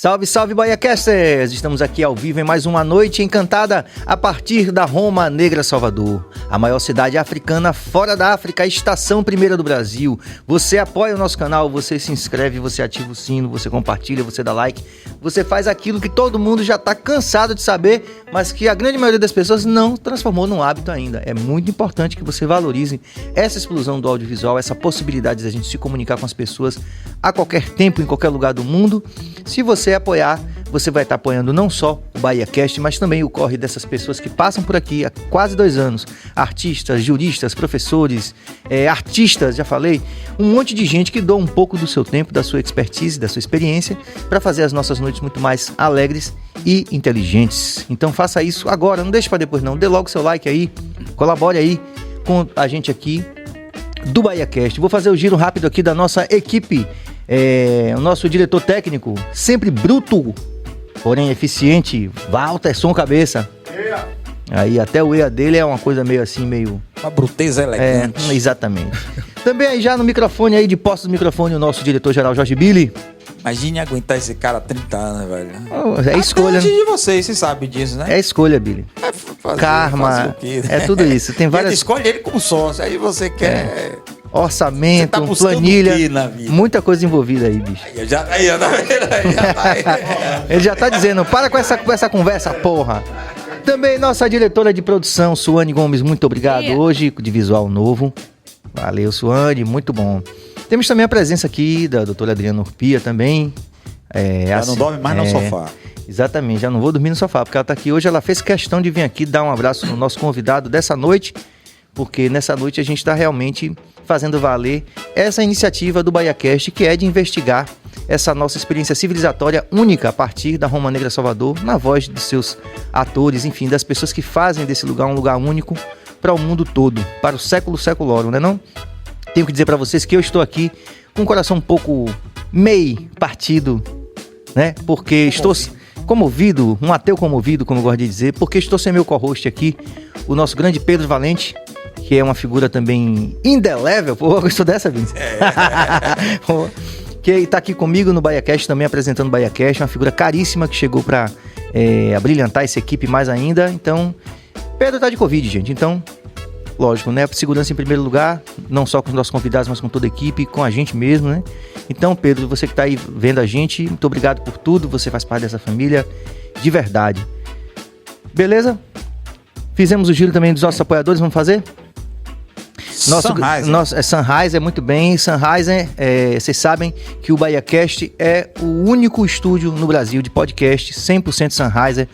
Salve, salve, BahiaCasters! Estamos aqui ao vivo em mais uma noite encantada a partir da Roma Negra, Salvador. A maior cidade africana fora da África, a estação primeira do Brasil. Você apoia o nosso canal, você se inscreve, você ativa o sino, você compartilha, você dá like. Você faz aquilo que todo mundo já está cansado de saber, mas que a grande maioria das pessoas não transformou num hábito ainda. É muito importante que você valorize essa explosão do audiovisual, essa possibilidade de a gente se comunicar com as pessoas a qualquer tempo, em qualquer lugar do mundo. Se você apoiar, você vai estar apoiando não só o BahiaCast, mas também o corre dessas pessoas que passam por aqui há quase 2 anos. Artistas, juristas, professores, artistas, já falei. Um monte de gente que doa um pouco do seu tempo, da sua expertise, da sua experiência, para fazer as nossas noites muito mais alegres e inteligentes. Então faça isso agora, não deixe para depois não. Dê logo seu like aí, colabore aí com a gente aqui do BahiaCast. Vou fazer o giro rápido aqui da nossa equipe. O nosso diretor técnico, sempre bruto, porém eficiente, Walterson Cabeça. Aí até o EA dele é uma coisa meio assim, meio... uma bruteza elegante. Exatamente. Também aí já no microfone aí, de posse do microfone, o nosso diretor-geral Jorge Billy. Imagine aguentar esse cara há 30 anos, velho. É escolha. Até de vocês sabem disso, né? É escolha, Billy. Karma, é tudo isso. Tem várias... Ele escolhe ele como sócio, aí você quer... orçamento, tá planilha, na vida? Muita coisa envolvida aí, bicho. Ele já tá dizendo, para com essa conversa, porra. Também nossa diretora de produção, Suane Gomes, muito obrigado. Hoje, de visual novo. Valeu, Suane, muito bom. Temos também a presença aqui da doutora Adriana Urpia também. Já não dorme mais no sofá. Exatamente, já não vou dormir no sofá, porque ela tá aqui hoje. Ela fez questão de vir aqui dar um abraço no nosso convidado dessa noite, porque nessa noite a gente está realmente fazendo valer essa iniciativa do BahiaCast, que é de investigar essa nossa experiência civilizatória única a partir da Roma Negra Salvador, na voz de seus atores, enfim, das pessoas que fazem desse lugar um lugar único para o mundo todo, para o século seculorum, né não? Tenho que dizer para vocês que eu estou aqui com o coração um pouco meio partido, né? Porque estou comovido, um ateu comovido, como eu gosto de dizer, porque estou sem meu co-host aqui, o nosso grande Pedro Valente, que é uma figura também indelével. Pô, gostou dessa, Vinci? Que está aqui comigo no BahiaCast, também apresentando o BahiaCast, uma figura caríssima que chegou para abrilhantar essa equipe mais ainda. Então, Pedro tá de Covid, gente. Então, lógico, né? Segurança em primeiro lugar, não só com os nossos convidados, mas com toda a equipe, com a gente mesmo, né? Então, Pedro, você que tá aí vendo a gente, muito obrigado por tudo, você faz parte dessa família de verdade. Beleza? Fizemos o giro também dos nossos apoiadores, vamos fazer? Sunrise, muito bem. Sunrise, vocês sabem que o BahiaCast é o único estúdio no Brasil de podcast 100% Sunrise,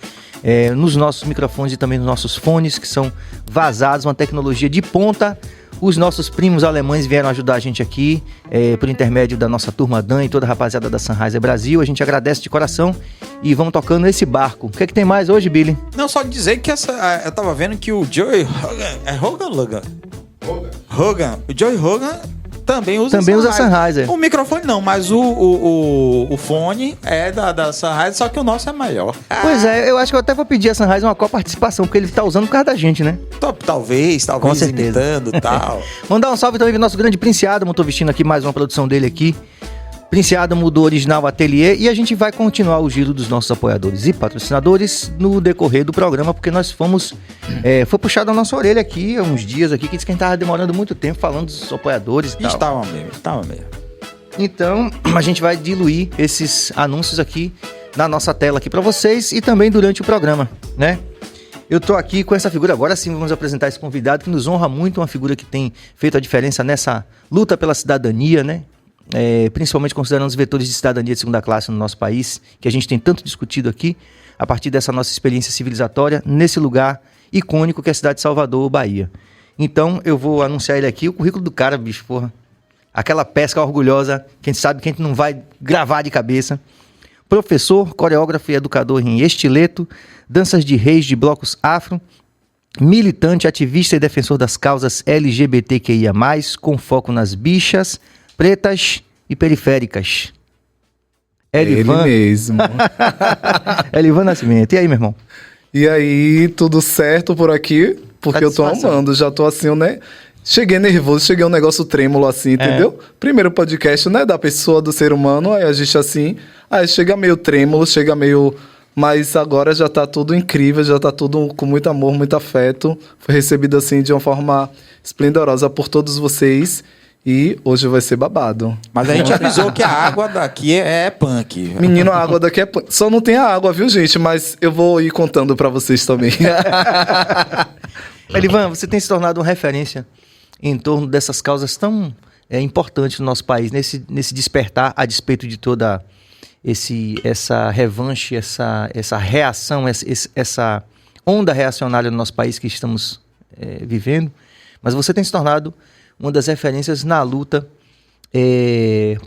nos nossos microfones e também nos nossos fones, que são vazados, uma tecnologia de ponta. Os nossos primos alemães vieram ajudar a gente aqui, por intermédio da nossa turma Dan e toda a rapaziada da Sunrise Brasil. A gente agradece de coração e vamos tocando esse barco. O que é que tem mais hoje, Billy? Não, só dizer que eu tava vendo que o Joey Rogan, o Joey Rogan também usa Sunrise. O microfone não, mas o fone é da Sunrise, só que o nosso é maior. Pois é, eu acho que eu até vou pedir a Sunrise uma coparticipação, porque ele tá usando por causa da gente, né? Talvez com certeza. Imitando e tal. Mandar um salve também pro nosso grande Prince Adam, tô vestindo aqui mais uma produção dele aqui. Prince Adam mudou original ateliê e a gente vai continuar o giro dos nossos apoiadores e patrocinadores no decorrer do programa, porque nós fomos... foi puxado a nossa orelha aqui há uns dias aqui, que disse que a gente tava demorando muito tempo falando dos apoiadores e tal. Estava mesmo. Então, a gente vai diluir esses anúncios aqui na nossa tela aqui para vocês e também durante o programa, né? Eu tô aqui com essa figura, agora sim vamos apresentar esse convidado que nos honra muito, uma figura que tem feito a diferença nessa luta pela cidadania, né? Principalmente considerando os vetores de cidadania de segunda classe no nosso país, que a gente tem tanto discutido aqui, a partir dessa nossa experiência civilizatória, nesse lugar icônico que é a cidade de Salvador, Bahia. Então, eu vou anunciar ele aqui, o currículo do cara, bicho, porra. Aquela pesca orgulhosa, que a gente sabe que a gente não vai gravar de cabeça. Professor, coreógrafo e educador em estileto, danças de reis de blocos afro, militante, ativista e defensor das causas LGBTQIA+, com foco nas bichas, pretas e periféricas. Elivan. Ele mesmo. Elivan Nascimento. E aí, meu irmão? E aí, tudo certo por aqui? Porque eu tô amando, já tô assim, né? cheguei nervoso, cheguei um negócio trêmulo assim, entendeu? Primeiro podcast, né, da pessoa, do ser humano, aí a gente assim, aí chega meio trêmulo, chega meio... Mas agora já tá tudo incrível, já tá tudo com muito amor, muito afeto. Foi recebido assim de uma forma esplendorosa por todos vocês. E hoje vai ser babado. Mas a gente avisou que a água daqui é punk. Menino, a água daqui é punk. Só não tem a água, viu, gente? Mas eu vou ir contando pra vocês também. Elivan, você tem se tornado uma referência em torno dessas causas tão importantes no nosso país, nesse despertar, a despeito de toda essa revanche, essa reação, essa onda reacionária no nosso país que estamos vivendo. Mas você tem se tornado uma das referências na luta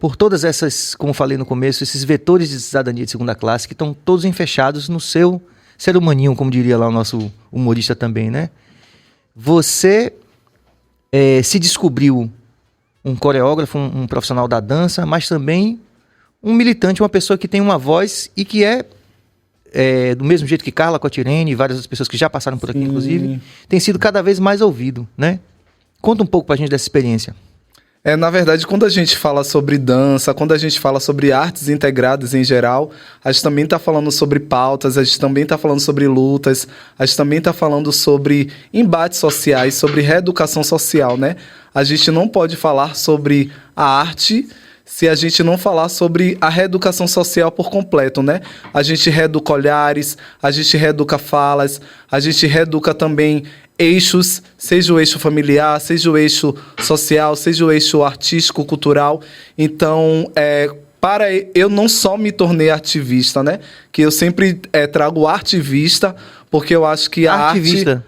por todas essas, como falei no começo, esses vetores de cidadania de segunda classe que estão todos enfechados no seu ser humaninho, como diria lá o nosso humorista também, né? Você se descobriu um coreógrafo, um profissional da dança, mas também um militante, uma pessoa que tem uma voz e que do mesmo jeito que Carla Cotirene e várias outras pessoas que já passaram por aqui, inclusive, tem sido cada vez mais ouvido, né? Conta um pouco pra gente dessa experiência. Na verdade, quando a gente fala sobre dança, quando a gente fala sobre artes integradas em geral, a gente também está falando sobre pautas, a gente também está falando sobre lutas, a gente também está falando sobre embates sociais, sobre reeducação social, né? A gente não pode falar sobre a arte se a gente não falar sobre a reeducação social por completo, né? A gente reeduca olhares, a gente reeduca falas, a gente reeduca também eixos, seja o eixo familiar, seja o eixo social, seja o eixo artístico, cultural. Então, eu não só me tornei ativista, né? Que eu sempre trago artivista, porque eu acho que a artivista,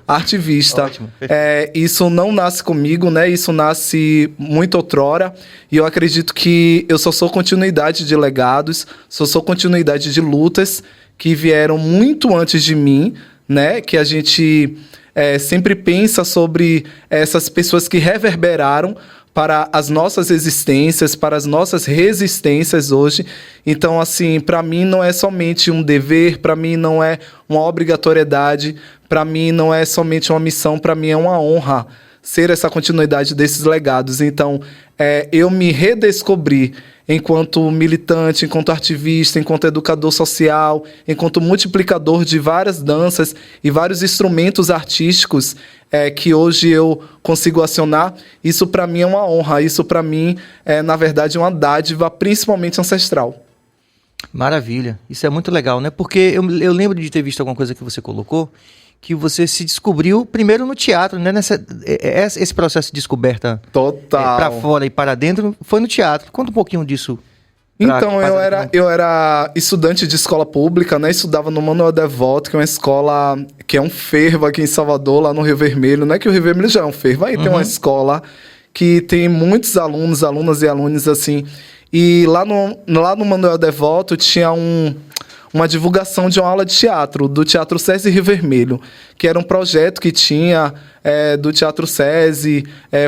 isso não nasce comigo, né? Isso nasce muito outrora. E eu acredito que eu só sou continuidade de legados, só sou continuidade de lutas que vieram muito antes de mim, né? Que a gente sempre pensa sobre essas pessoas que reverberaram para as nossas existências, para as nossas resistências hoje. Então, assim, para mim não é somente um dever, para mim não é uma obrigatoriedade, para mim não é somente uma missão, para mim é uma honra ser essa continuidade desses legados. Então, eu me redescobri enquanto militante, enquanto ativista, enquanto educador social, enquanto multiplicador de várias danças e vários instrumentos artísticos que hoje eu consigo acionar. Isso para mim é uma honra, isso para mim é, na verdade, uma dádiva, principalmente ancestral. Maravilha, isso é muito legal, né? Porque eu lembro de ter visto alguma coisa que você colocou, que você se descobriu primeiro no teatro, né? Esse processo de descoberta para fora e para dentro foi no teatro. Conta um pouquinho disso. Então, eu era estudante de escola pública, né? Estudava no Manuel Devoto, que é uma escola que é um fervo aqui em Salvador, lá no Rio Vermelho. Não é que o Rio Vermelho já é um fervo, aí tem uma escola que tem muitos alunos, alunas e alunos, assim. E lá no Manuel Devoto tinha uma divulgação de uma aula de teatro, do Teatro SESI Rio Vermelho, que era um projeto que tinha do Teatro SESI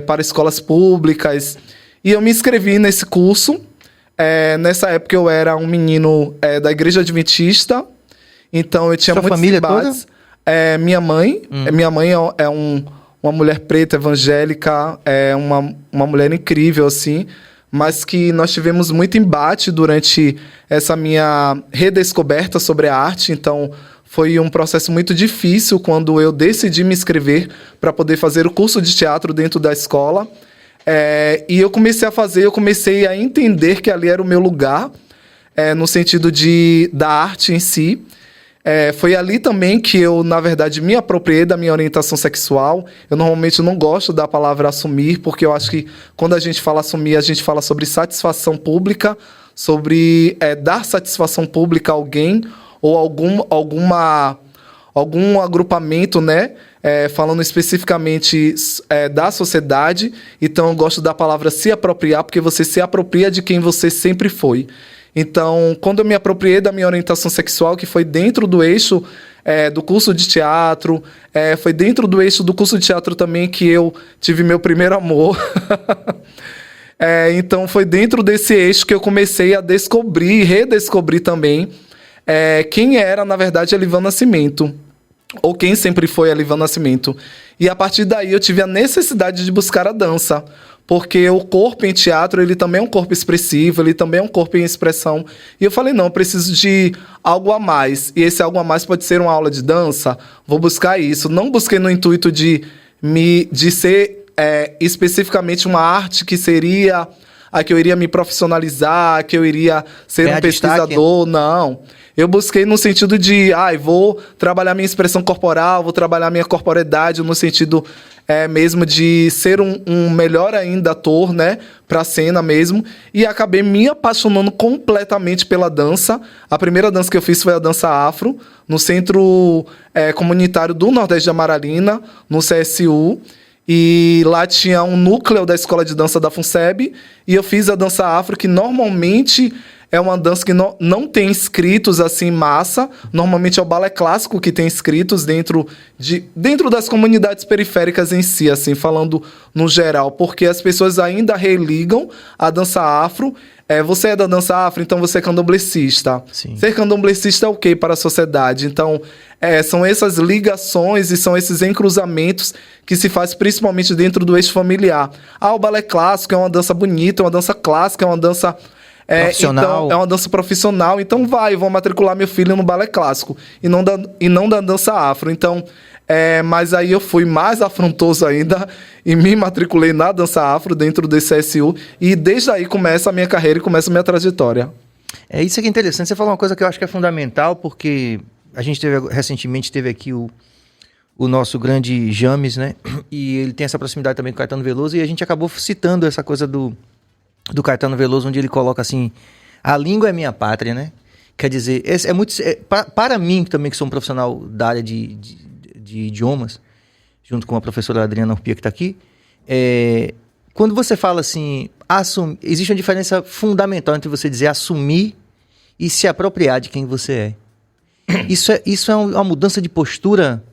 para escolas públicas. E eu me inscrevi nesse curso. Nessa época eu era um menino da Igreja Adventista, então eu tinha Sua muitos família debates. Toda? Minha mãe é uma mulher preta, evangélica, uma mulher incrível, assim, mas que nós tivemos muito embate durante essa minha redescoberta sobre a arte. Então, foi um processo muito difícil quando eu decidi me inscrever para poder fazer o curso de teatro dentro da escola. E eu comecei a entender que ali era o meu lugar, no sentido da arte em si. Foi ali também que eu, na verdade, me apropriei da minha orientação sexual. Eu normalmente não gosto da palavra assumir, porque eu acho que quando a gente fala assumir, a gente fala sobre satisfação pública, sobre dar satisfação pública a alguém ou algum agrupamento, né? Falando especificamente da sociedade. Então, eu gosto da palavra se apropriar, porque você se apropria de quem você sempre foi. Então, quando eu me apropriei da minha orientação sexual, que foi dentro do eixo do curso de teatro, foi dentro do eixo do curso de teatro também que eu tive meu primeiro amor. Então, foi dentro desse eixo que eu comecei a descobrir e redescobrir também quem era, na verdade, Elivan Nascimento. ou quem sempre foi Elivan Nascimento. E a partir daí eu tive a necessidade de buscar a dança, porque o corpo em teatro, ele também é um corpo expressivo, ele também é um corpo em expressão. E eu falei, não, eu preciso de algo a mais. E esse algo a mais pode ser uma aula de dança, vou buscar isso. Não busquei no intuito de ser especificamente uma arte que seria a que eu iria me profissionalizar, que eu iria ser um pesquisador, não. Eu busquei no sentido de, vou trabalhar minha expressão corporal, vou trabalhar minha corporeidade, no sentido mesmo de ser um melhor ainda ator, né, pra cena mesmo. E acabei me apaixonando completamente pela dança. A primeira dança que eu fiz foi a dança afro, no Centro Comunitário do Nordeste de Amaralina, no CSU. E lá tinha um núcleo da Escola de Dança da FUNSEB, e eu fiz a dança afro, que normalmente é uma dança que não tem inscritos assim em massa. Normalmente é o balé clássico que tem inscritos dentro das comunidades periféricas em si, assim, falando no geral, porque as pessoas ainda religam a dança afro. Você é da dança afro, então você é candomblessista. Sim. Ser candomblessista é o quê para a sociedade? Então, são essas ligações e são esses encruzamentos que se faz principalmente dentro do eixo familiar. O balé clássico é uma dança bonita, é uma dança clássica, é uma dança profissional. Então, é uma dança profissional. Então vou matricular meu filho no balé clássico e não da dança afro. Então, mas aí eu fui mais afrontoso ainda e me matriculei na dança afro dentro do CSU, e desde aí começa a minha carreira e começa a minha trajetória. Isso aqui é interessante. Você falou uma coisa que eu acho que é fundamental, porque a gente recentemente teve aqui o nosso grande James, né? E ele tem essa proximidade também com o Caetano Veloso, e a gente acabou citando essa coisa do Caetano Veloso, onde ele coloca assim: a língua é minha pátria, né? Quer dizer, para mim também, que sou um profissional da área de idiomas, junto com a professora Adriana Urpia, que está aqui, quando você fala assim, existe uma diferença fundamental entre você dizer assumir e se apropriar de quem você é. Isso é uma mudança de postura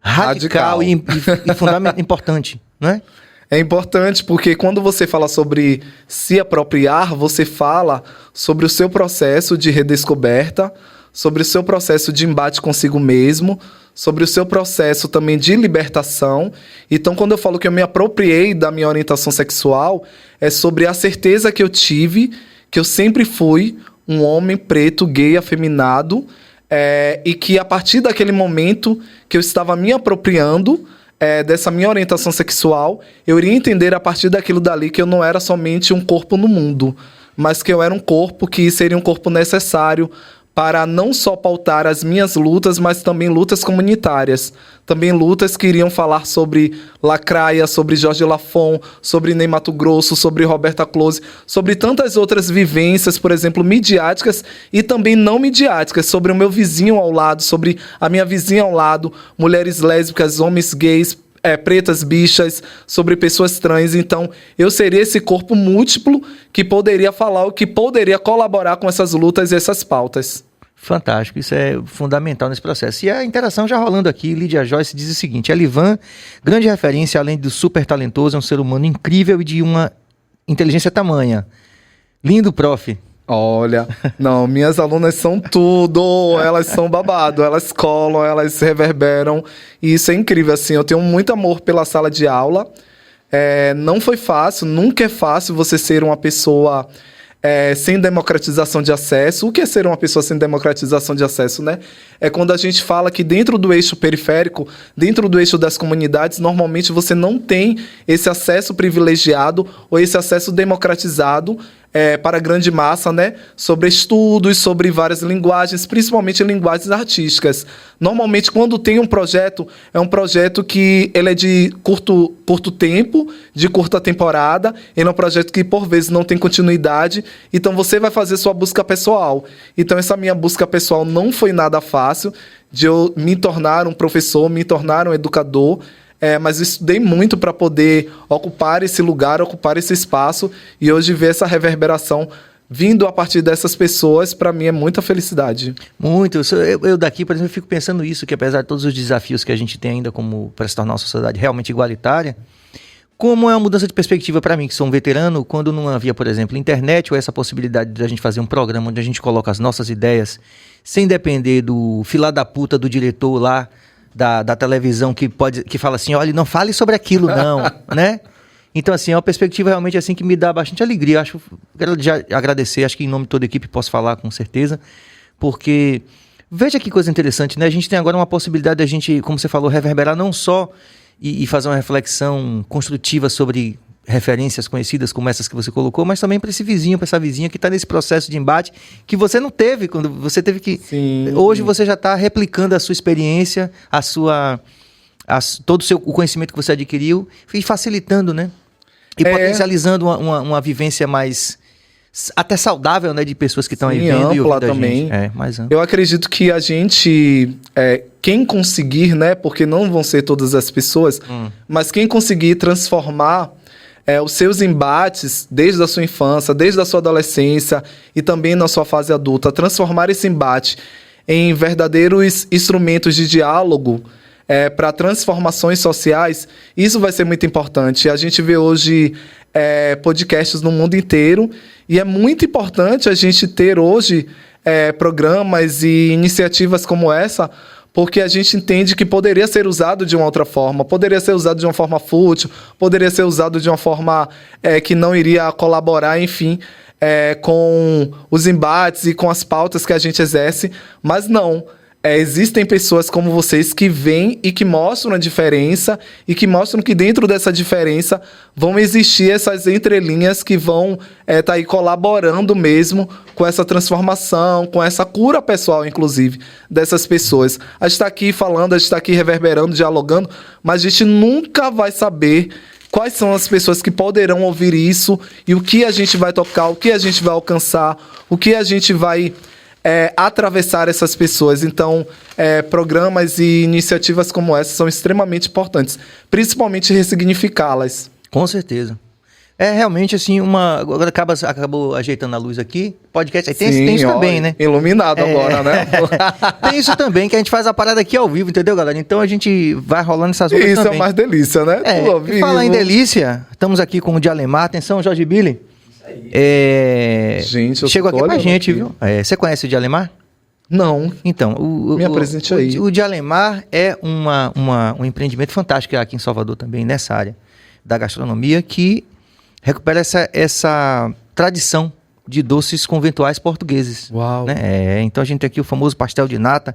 radical e fundamental, importante, não é? É importante porque quando você fala sobre se apropriar, você fala sobre o seu processo de redescoberta, sobre o seu processo de embate consigo mesmo, sobre o seu processo também de libertação. Então, quando eu falo que eu me apropriei da minha orientação sexual, é sobre a certeza que eu tive, que eu sempre fui um homem preto, gay, afeminado, e que a partir daquele momento que eu estava me apropriando dessa minha orientação sexual, eu iria entender a partir daquilo dali que eu não era somente um corpo no mundo, mas que eu era um corpo que seria um corpo necessário para não só pautar as minhas lutas, mas também lutas comunitárias. Também lutas que iriam falar sobre Lacraia, sobre Jorge Lafon, sobre Ney Matogrosso, sobre Roberta Close, sobre tantas outras vivências, por exemplo, midiáticas e também não midiáticas, sobre o meu vizinho ao lado, sobre a minha vizinha ao lado, mulheres lésbicas, homens gays, pretas, bichas, sobre pessoas trans. Então, eu seria esse corpo múltiplo que poderia falar, ou que poderia colaborar com essas lutas e essas pautas. Fantástico, isso é fundamental nesse processo. E a interação já rolando aqui, Lídia Joyce diz o seguinte: Elivan, grande referência, além do super talentoso, é um ser humano incrível e de uma inteligência tamanha. Lindo, prof. Olha, não, minhas alunas são tudo, elas são babado, elas colam, elas reverberam, e isso é incrível, assim, eu tenho muito amor pela sala de aula. Não foi fácil, nunca é fácil você ser uma pessoa sem democratização de acesso. O que é ser uma pessoa sem democratização de acesso, né? É quando a gente fala que dentro do eixo periférico, dentro do eixo das comunidades, normalmente você não tem esse acesso privilegiado ou esse acesso democratizado para a grande massa, né? Sobre estudos, sobre várias linguagens, principalmente linguagens artísticas. Normalmente, quando tem um projeto, é um projeto que ele é de curto tempo, de curta temporada, ele é um projeto que, por vezes, não tem continuidade, então você vai fazer sua busca pessoal. Então, essa minha busca pessoal não foi nada fácil, de eu me tornar um professor, me tornar um educador, mas eu estudei muito para poder ocupar esse lugar, ocupar esse espaço, e hoje ver essa reverberação vindo a partir dessas pessoas, para mim é muita felicidade. Muito. Eu daqui, por exemplo, fico pensando isso, que apesar de todos os desafios que a gente tem ainda para se tornar uma sociedade realmente igualitária, como é uma mudança de perspectiva para mim, que sou um veterano, quando não havia, por exemplo, internet ou essa possibilidade de a gente fazer um programa onde a gente coloca as nossas ideias sem depender do filá da puta do diretor lá da televisão que fala assim, olha, não fale sobre aquilo não, né? Então, assim, é uma perspectiva realmente assim que me dá bastante alegria. Quero já agradecer, acho que em nome de toda a equipe posso falar com certeza, porque veja que coisa interessante, né? A gente tem agora uma possibilidade de a gente, como você falou, reverberar não só e fazer uma reflexão construtiva sobre referências conhecidas como essas que você colocou, mas também para esse vizinho, para essa vizinha que está nesse processo de embate que você não teve, quando você teve que... Sim. Hoje você já está replicando a sua experiência, todo o conhecimento que você adquiriu e facilitando, né? E potencializando uma vivência mais... até saudável, né, de pessoas que estão aí vendo e ouvindo também. A gente. Mais ampla. Eu acredito que a gente, quem conseguir, né, porque não vão ser todas as pessoas, mas quem conseguir transformar os seus embates desde a sua infância, desde a sua adolescência e também na sua fase adulta, transformar esse embate em verdadeiros instrumentos de diálogo para transformações sociais, isso vai ser muito importante. A gente vê hoje podcasts no mundo inteiro e é muito importante a gente ter hoje programas e iniciativas como essa, porque a gente entende que poderia ser usado de uma outra forma, poderia ser usado de uma forma fútil, poderia ser usado de uma forma que não iria colaborar, enfim, com os embates e com as pautas que a gente exerce, mas não. Existem pessoas como vocês que vêm e que mostram a diferença e que mostram que dentro dessa diferença vão existir essas entrelinhas que vão tá aí colaborando mesmo com essa transformação, com essa cura pessoal, inclusive, dessas pessoas. A gente está aqui falando, a gente está aqui reverberando, dialogando, mas a gente nunca vai saber quais são as pessoas que poderão ouvir isso e o que a gente vai tocar, o que a gente vai alcançar, o que a gente vai... atravessar essas pessoas. Então, programas e iniciativas como essa são extremamente importantes, principalmente ressignificá-las. Com certeza. Realmente assim, agora acabou ajeitando a luz aqui, podcast, tem isso também, né? Iluminado agora, né? Tem isso também, que a gente faz a parada aqui ao vivo, entendeu, galera? Então a gente vai rolando essas coisas também. Isso é mais delícia, né? E falar em delícia, estamos aqui com o Dialemar, atenção, Jorge Billy. Gente, eu chegou aqui pra gente, viu? Você conhece o Dialemar? Não. Então, me apresente aí. O Dialemar é um empreendimento fantástico aqui em Salvador também, nessa área da gastronomia, que recupera essa tradição de doces conventuais portugueses. Uau! Né? Então a gente tem aqui o famoso pastel de nata,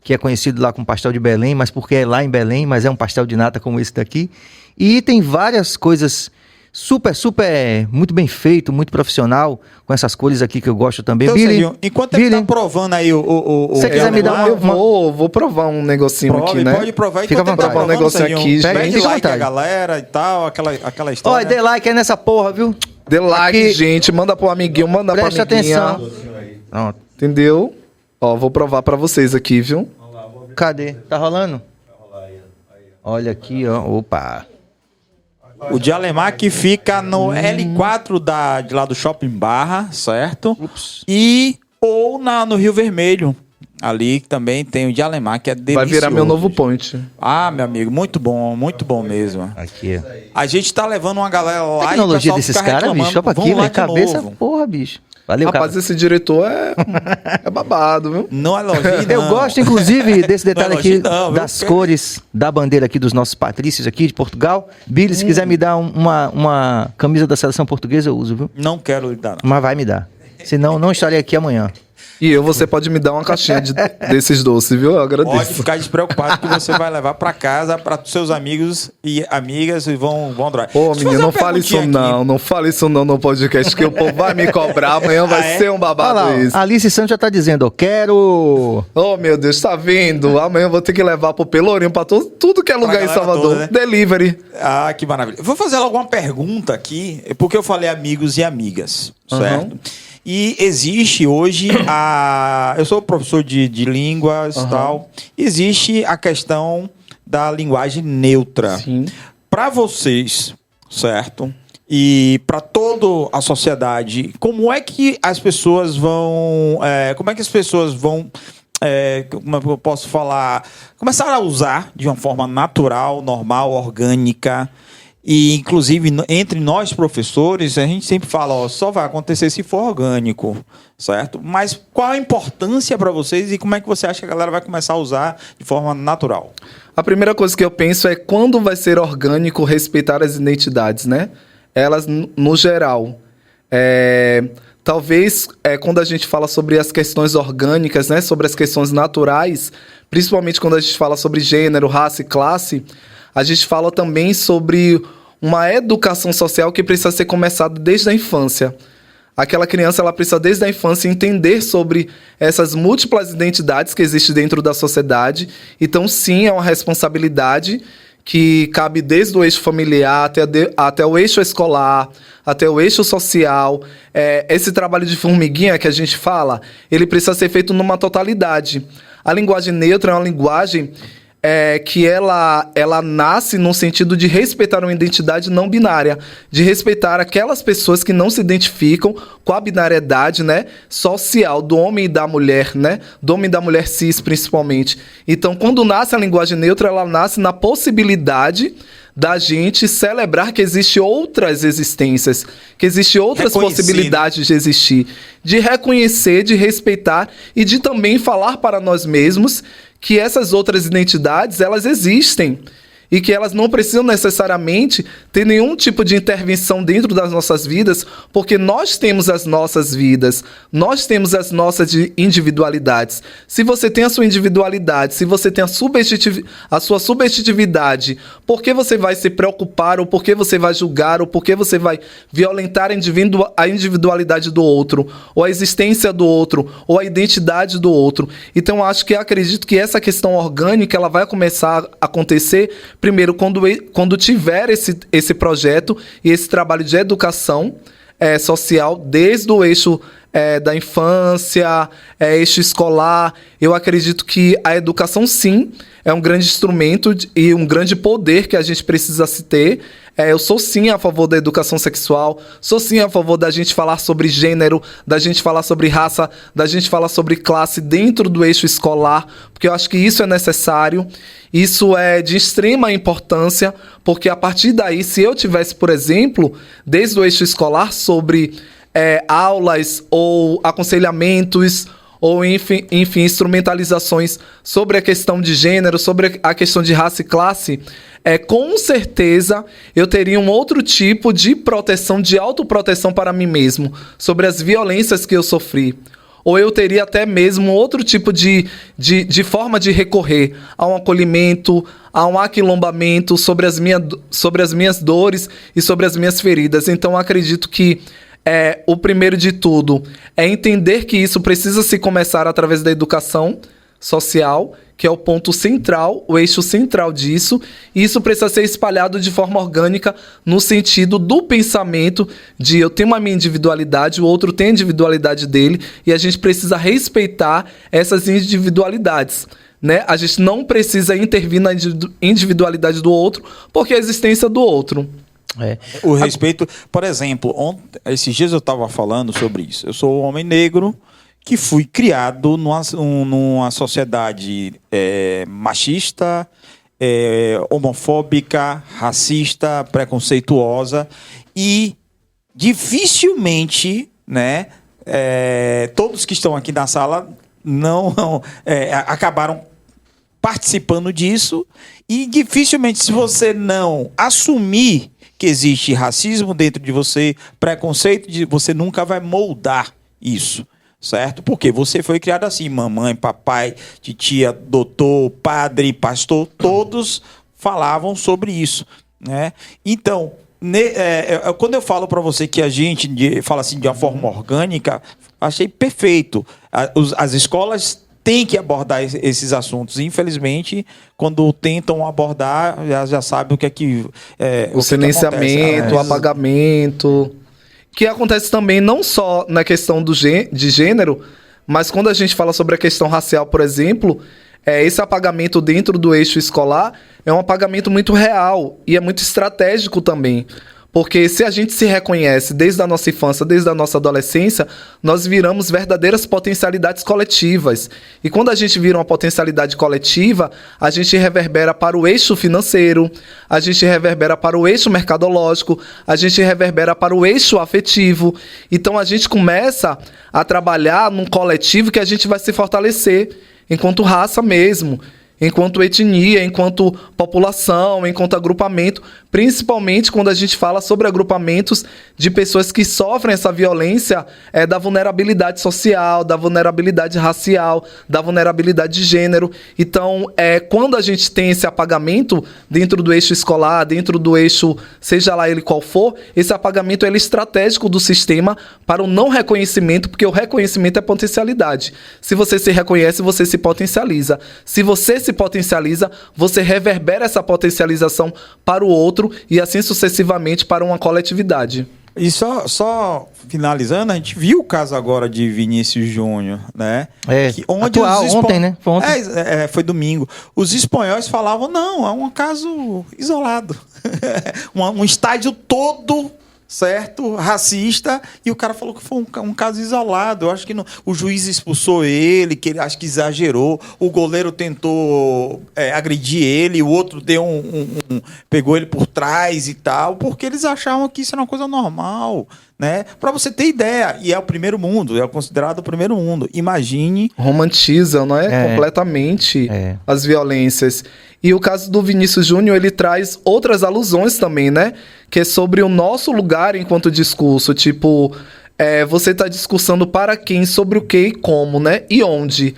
que é conhecido lá como pastel de Belém, mas porque é lá em Belém, mas é um pastel de nata como esse daqui. E tem várias coisas... super, muito bem feito, muito profissional, com essas cores aqui que eu gosto também. Então, Billy, Serginho, enquanto ele tá provando aí você quiser me dar eu vou provar um negocinho aqui, né? Pode provar. Fica à vontade. Provar um negocinho aqui, pede like a galera e tal, aquela história. Olha, dê like aí nessa porra, viu? Dê like, aqui. Gente, manda pro amiguinho, manda pra amiguinha. Presta atenção. Pronto. Entendeu? Ó, vou provar pra vocês aqui, viu? Cadê? Tá rolando? Olha aqui, ó. Opa. O Dialemar que fica no L4 de lá do Shopping Barra, certo? Ups. Ou no Rio Vermelho. Ali também tem o Dialemar, que é delicioso. Vai virar meu novo point. Ah, meu amigo, muito bom mesmo. Aqui, ó. A gente tá levando uma galera lá tecnologia desses caras, bicho, só pra aqui, né? Cabeça, novo. Porra, bicho. Valeu, rapaz, esse diretor é babado, viu? Não é elogio, não. Eu gosto, inclusive, desse detalhe aqui das cores da bandeira aqui dos nossos patrícios aqui de Portugal. Billy, se quiser me dar uma camisa da seleção portuguesa, eu uso, viu? Não quero lhe dar, não. Mas vai me dar. Senão, não estarei aqui amanhã. E você pode me dar uma caixinha desses doces, viu? Eu agradeço. Pode ficar despreocupado que você vai levar pra casa, para seus amigos e amigas e vão adorar. Ô, menino, não fale isso não. Não fale isso não no podcast, que o povo vai me cobrar. Amanhã vai ser um babado isso. A Alice Santos já tá dizendo, eu quero... Oh, meu Deus, tá vendo? Amanhã eu vou ter que levar pro Pelourinho, pra tudo que é lugar em Salvador. Toda, né? Delivery. Ah, que maravilha. Vou fazer alguma pergunta aqui, porque eu falei amigos e amigas, certo? E existe hoje eu sou professor de línguas e tal. Existe a questão da linguagem neutra. Sim. Para vocês, certo? E para toda a sociedade, como é que as pessoas vão... como eu posso falar? Começar a usar de uma forma natural, normal, orgânica E, inclusive, entre nós professores, a gente sempre fala, ó, só vai acontecer se for orgânico, certo? Mas qual a importância para vocês e como é que você acha que a galera vai começar a usar de forma natural? A primeira coisa que eu penso é quando vai ser orgânico respeitar as identidades, né? Elas, no geral. Talvez, quando a gente fala sobre as questões orgânicas, né? Sobre as questões naturais, principalmente quando a gente fala sobre gênero, raça e classe, a gente fala também sobre uma educação social que precisa ser começada desde a infância. Aquela criança, ela precisa desde a infância entender sobre essas múltiplas identidades que existem dentro da sociedade. Então, sim, é uma responsabilidade que cabe desde o eixo familiar até o eixo escolar, até o eixo social. Esse trabalho de formiguinha que a gente fala, ele precisa ser feito numa totalidade. A linguagem neutra é uma linguagem que ela nasce no sentido de respeitar uma identidade não binária, de respeitar aquelas pessoas que não se identificam com a binariedade, né, social do homem e da mulher, né, do homem e da mulher cis, principalmente. Então, quando nasce a linguagem neutra, ela nasce na possibilidade da gente celebrar que existem outras existências, que existem outras possibilidades de existir, de reconhecer, de respeitar e de também falar para nós mesmos que essas outras identidades, elas existem e que elas não precisam necessariamente ter nenhum tipo de intervenção dentro das nossas vidas, porque nós temos as nossas vidas, nós temos as nossas individualidades. Se você tem a sua individualidade, se você tem a sua subjetividade, por que você vai se preocupar, ou por que você vai julgar, ou por que você vai violentar a individualidade do outro, ou a existência do outro, ou a identidade do outro? Então, acredito que essa questão orgânica, ela vai começar a acontecer primeiro, quando tiver esse projeto e esse trabalho de educação social, desde o eixo da infância, eixo escolar, eu acredito que a educação, sim, é um grande instrumento e um grande poder que a gente precisa se ter. Eu sou, sim, a favor da educação sexual, sou, sim, a favor da gente falar sobre gênero, da gente falar sobre raça, da gente falar sobre classe dentro do eixo escolar, porque eu acho que isso é necessário, isso é de extrema importância, porque a partir daí, se eu tivesse, por exemplo, desde o eixo escolar sobre aulas ou aconselhamentos, ou enfim, instrumentalizações sobre a questão de gênero, sobre a questão de raça e classe, com certeza eu teria um outro tipo de proteção, de autoproteção para mim mesmo, sobre as violências que eu sofri. Ou eu teria até mesmo outro tipo de forma de recorrer a um acolhimento, a um aquilombamento sobre as minhas dores e sobre as minhas feridas. Então, acredito que o primeiro de tudo é entender que isso precisa se começar através da educação social, que é o ponto central, o eixo central disso, e isso precisa ser espalhado de forma orgânica no sentido do pensamento de eu tenho a minha individualidade, o outro tem a individualidade dele, e a gente precisa respeitar essas individualidades, né? A gente não precisa intervir na individualidade do outro, porque é a existência do outro. O respeito, por exemplo, esses dias eu estava falando sobre isso. Eu sou um homem negro que fui criado numa sociedade machista, homofóbica, racista, preconceituosa, e dificilmente, né, todos que estão aqui na sala acabaram participando disso, e dificilmente, se você não assumir que existe racismo dentro de você, preconceito, você nunca vai moldar isso, certo? Porque você foi criado assim, mamãe, papai, titia, doutor, padre, pastor, todos falavam sobre isso, né? Então, quando eu falo para você que a gente fala assim de uma forma orgânica, achei perfeito. As escolas têm que abordar esses assuntos. Infelizmente, quando tentam abordar, já sabem o que é que o silenciamento, o apagamento, que acontece também não só na questão de gênero, mas quando a gente fala sobre a questão racial, por exemplo, esse apagamento dentro do eixo escolar é um apagamento muito real e é muito estratégico também. Porque se a gente se reconhece desde a nossa infância, desde a nossa adolescência, nós viramos verdadeiras potencialidades coletivas. E quando a gente vira uma potencialidade coletiva, a gente reverbera para o eixo financeiro, a gente reverbera para o eixo mercadológico, a gente reverbera para o eixo afetivo. Então a gente começa a trabalhar num coletivo que a gente vai se fortalecer enquanto raça mesmo, enquanto etnia, enquanto população, enquanto agrupamento, principalmente quando a gente fala sobre agrupamentos de pessoas que sofrem essa violência da vulnerabilidade social, da vulnerabilidade racial, da vulnerabilidade de gênero. Então, quando a gente tem esse apagamento dentro do eixo escolar, dentro do eixo, seja lá ele qual for, esse apagamento é estratégico do sistema para o não reconhecimento, porque o reconhecimento é potencialidade. Se você se reconhece, você se potencializa. Se você se potencializa, você reverbera essa potencialização para o outro e assim sucessivamente para uma coletividade. E só finalizando, a gente viu o caso agora de Vinícius Júnior, né? Onde ontem, né? Foi ontem. Foi domingo. Os espanhóis falavam, não, é um caso isolado. um estádio todo, certo, racista, e o cara falou que foi um caso isolado. Eu acho que o juiz expulsou ele, que ele acho que exagerou, o goleiro tentou agredir ele, o outro deu pegou ele por trás e tal, porque eles achavam que isso era uma coisa normal, né? Para você ter ideia, e é o primeiro mundo, é considerado o primeiro mundo. Imagine. Romantizam, não é? Completamente as violências. E o caso do Vinícius Júnior, ele traz outras alusões também, né? Que é sobre o nosso lugar enquanto discurso. Tipo, você está discursando para quem, sobre o que e como, né? E onde.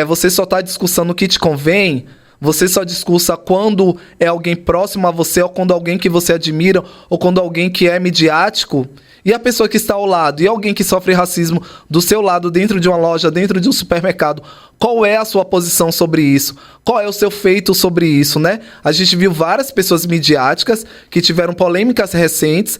Você só está discursando o que te convém. Você só discursa quando é alguém próximo a você, ou quando alguém que você admira, ou quando alguém que é midiático. E a pessoa que está ao lado, e alguém que sofre racismo do seu lado, dentro de uma loja, dentro de um supermercado, qual é a sua posição sobre isso? Qual é o seu feito sobre isso, né? A gente viu várias pessoas midiáticas que tiveram polêmicas recentes,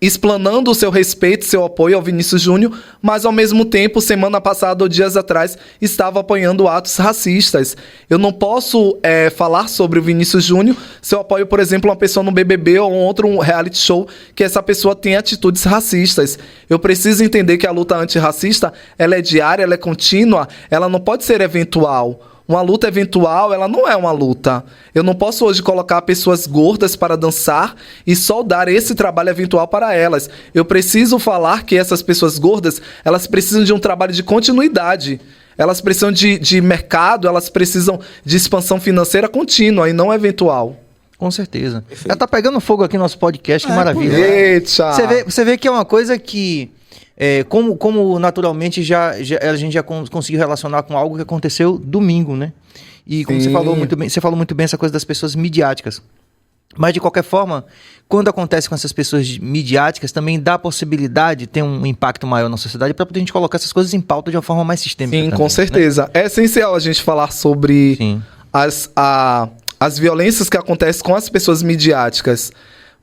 explanando o seu respeito, seu apoio ao Vinícius Júnior, mas ao mesmo tempo, semana passada ou dias atrás, estava apoiando atos racistas. Eu não posso falar sobre o Vinícius Júnior se eu apoio, por exemplo, uma pessoa no BBB ou um reality show que essa pessoa tem atitudes racistas. Eu preciso entender que a luta antirracista, ela é diária, ela é contínua, ela não pode ser eventual. Uma luta eventual, ela não é uma luta. Eu não posso hoje colocar pessoas gordas para dançar e só dar esse trabalho eventual para elas. Eu preciso falar que essas pessoas gordas, elas precisam de um trabalho de continuidade. Elas precisam de mercado, elas precisam de expansão financeira contínua e não eventual. Com certeza. Perfeito. Já tá pegando fogo aqui no nosso podcast, que maravilha. Eita! Você vê que é uma coisa que... como naturalmente a gente já conseguiu relacionar com algo que aconteceu domingo, né? E como você falou muito bem essa coisa das pessoas midiáticas. Mas, de qualquer forma, quando acontece com essas pessoas midiáticas, também dá a possibilidade de ter um impacto maior na sociedade para poder a gente colocar essas coisas em pauta de uma forma mais sistêmica. Sim, também, com certeza. Né? É essencial a gente falar sobre as violências que acontecem com as pessoas midiáticas.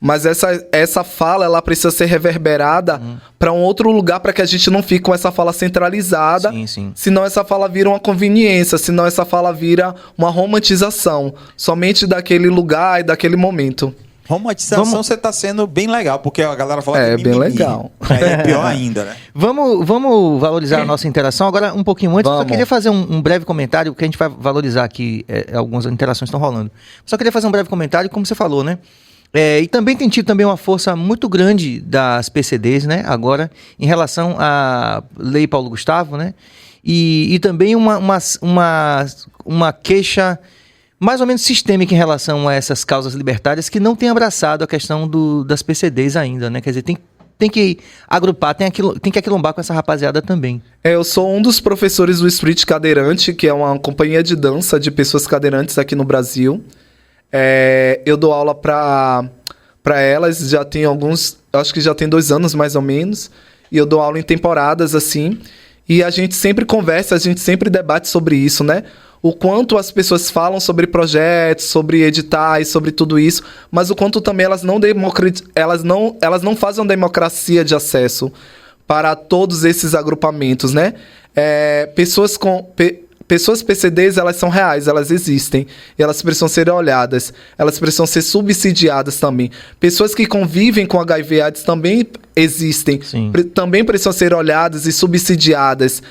Mas essa fala, ela precisa ser reverberada para um outro lugar, para que a gente não fique com essa fala centralizada. Sim. Senão essa fala vira uma conveniência, senão essa fala vira uma romantização, somente daquele lugar e daquele momento. Romantização você tá sendo bem legal, porque a galera fala que é bem legal. É pior ainda, né? Vamos valorizar a nossa interação. Agora, um pouquinho antes, só queria fazer um breve comentário, porque a gente vai valorizar aqui, algumas interações estão rolando. Só queria fazer um breve comentário, como você falou, né? E também tem tido também uma força muito grande das PCDs, né, agora, em relação à Lei Paulo Gustavo, né, e também uma queixa mais ou menos sistêmica em relação a essas causas libertárias que não tem abraçado a questão das PCDs ainda, né, quer dizer, tem que agrupar, tem que aquilombar com essa rapaziada também. Eu sou um dos professores do Street Cadeirante, que é uma companhia de dança de pessoas cadeirantes aqui no Brasil. Eu dou aula para elas, já tem acho que já tem 2 anos mais ou menos, e eu dou aula em temporadas assim, e a gente sempre conversa, a gente sempre debate sobre isso, né? O quanto as pessoas falam sobre projetos, sobre editais, sobre tudo isso, mas o quanto também elas não fazem uma democracia de acesso para todos esses agrupamentos, né? Pessoas PCDs, elas são reais, elas existem. E elas precisam ser olhadas. Elas precisam ser subsidiadas também. Pessoas que convivem com HIV/AIDS também existem. Também precisam ser olhadas e subsidiadas.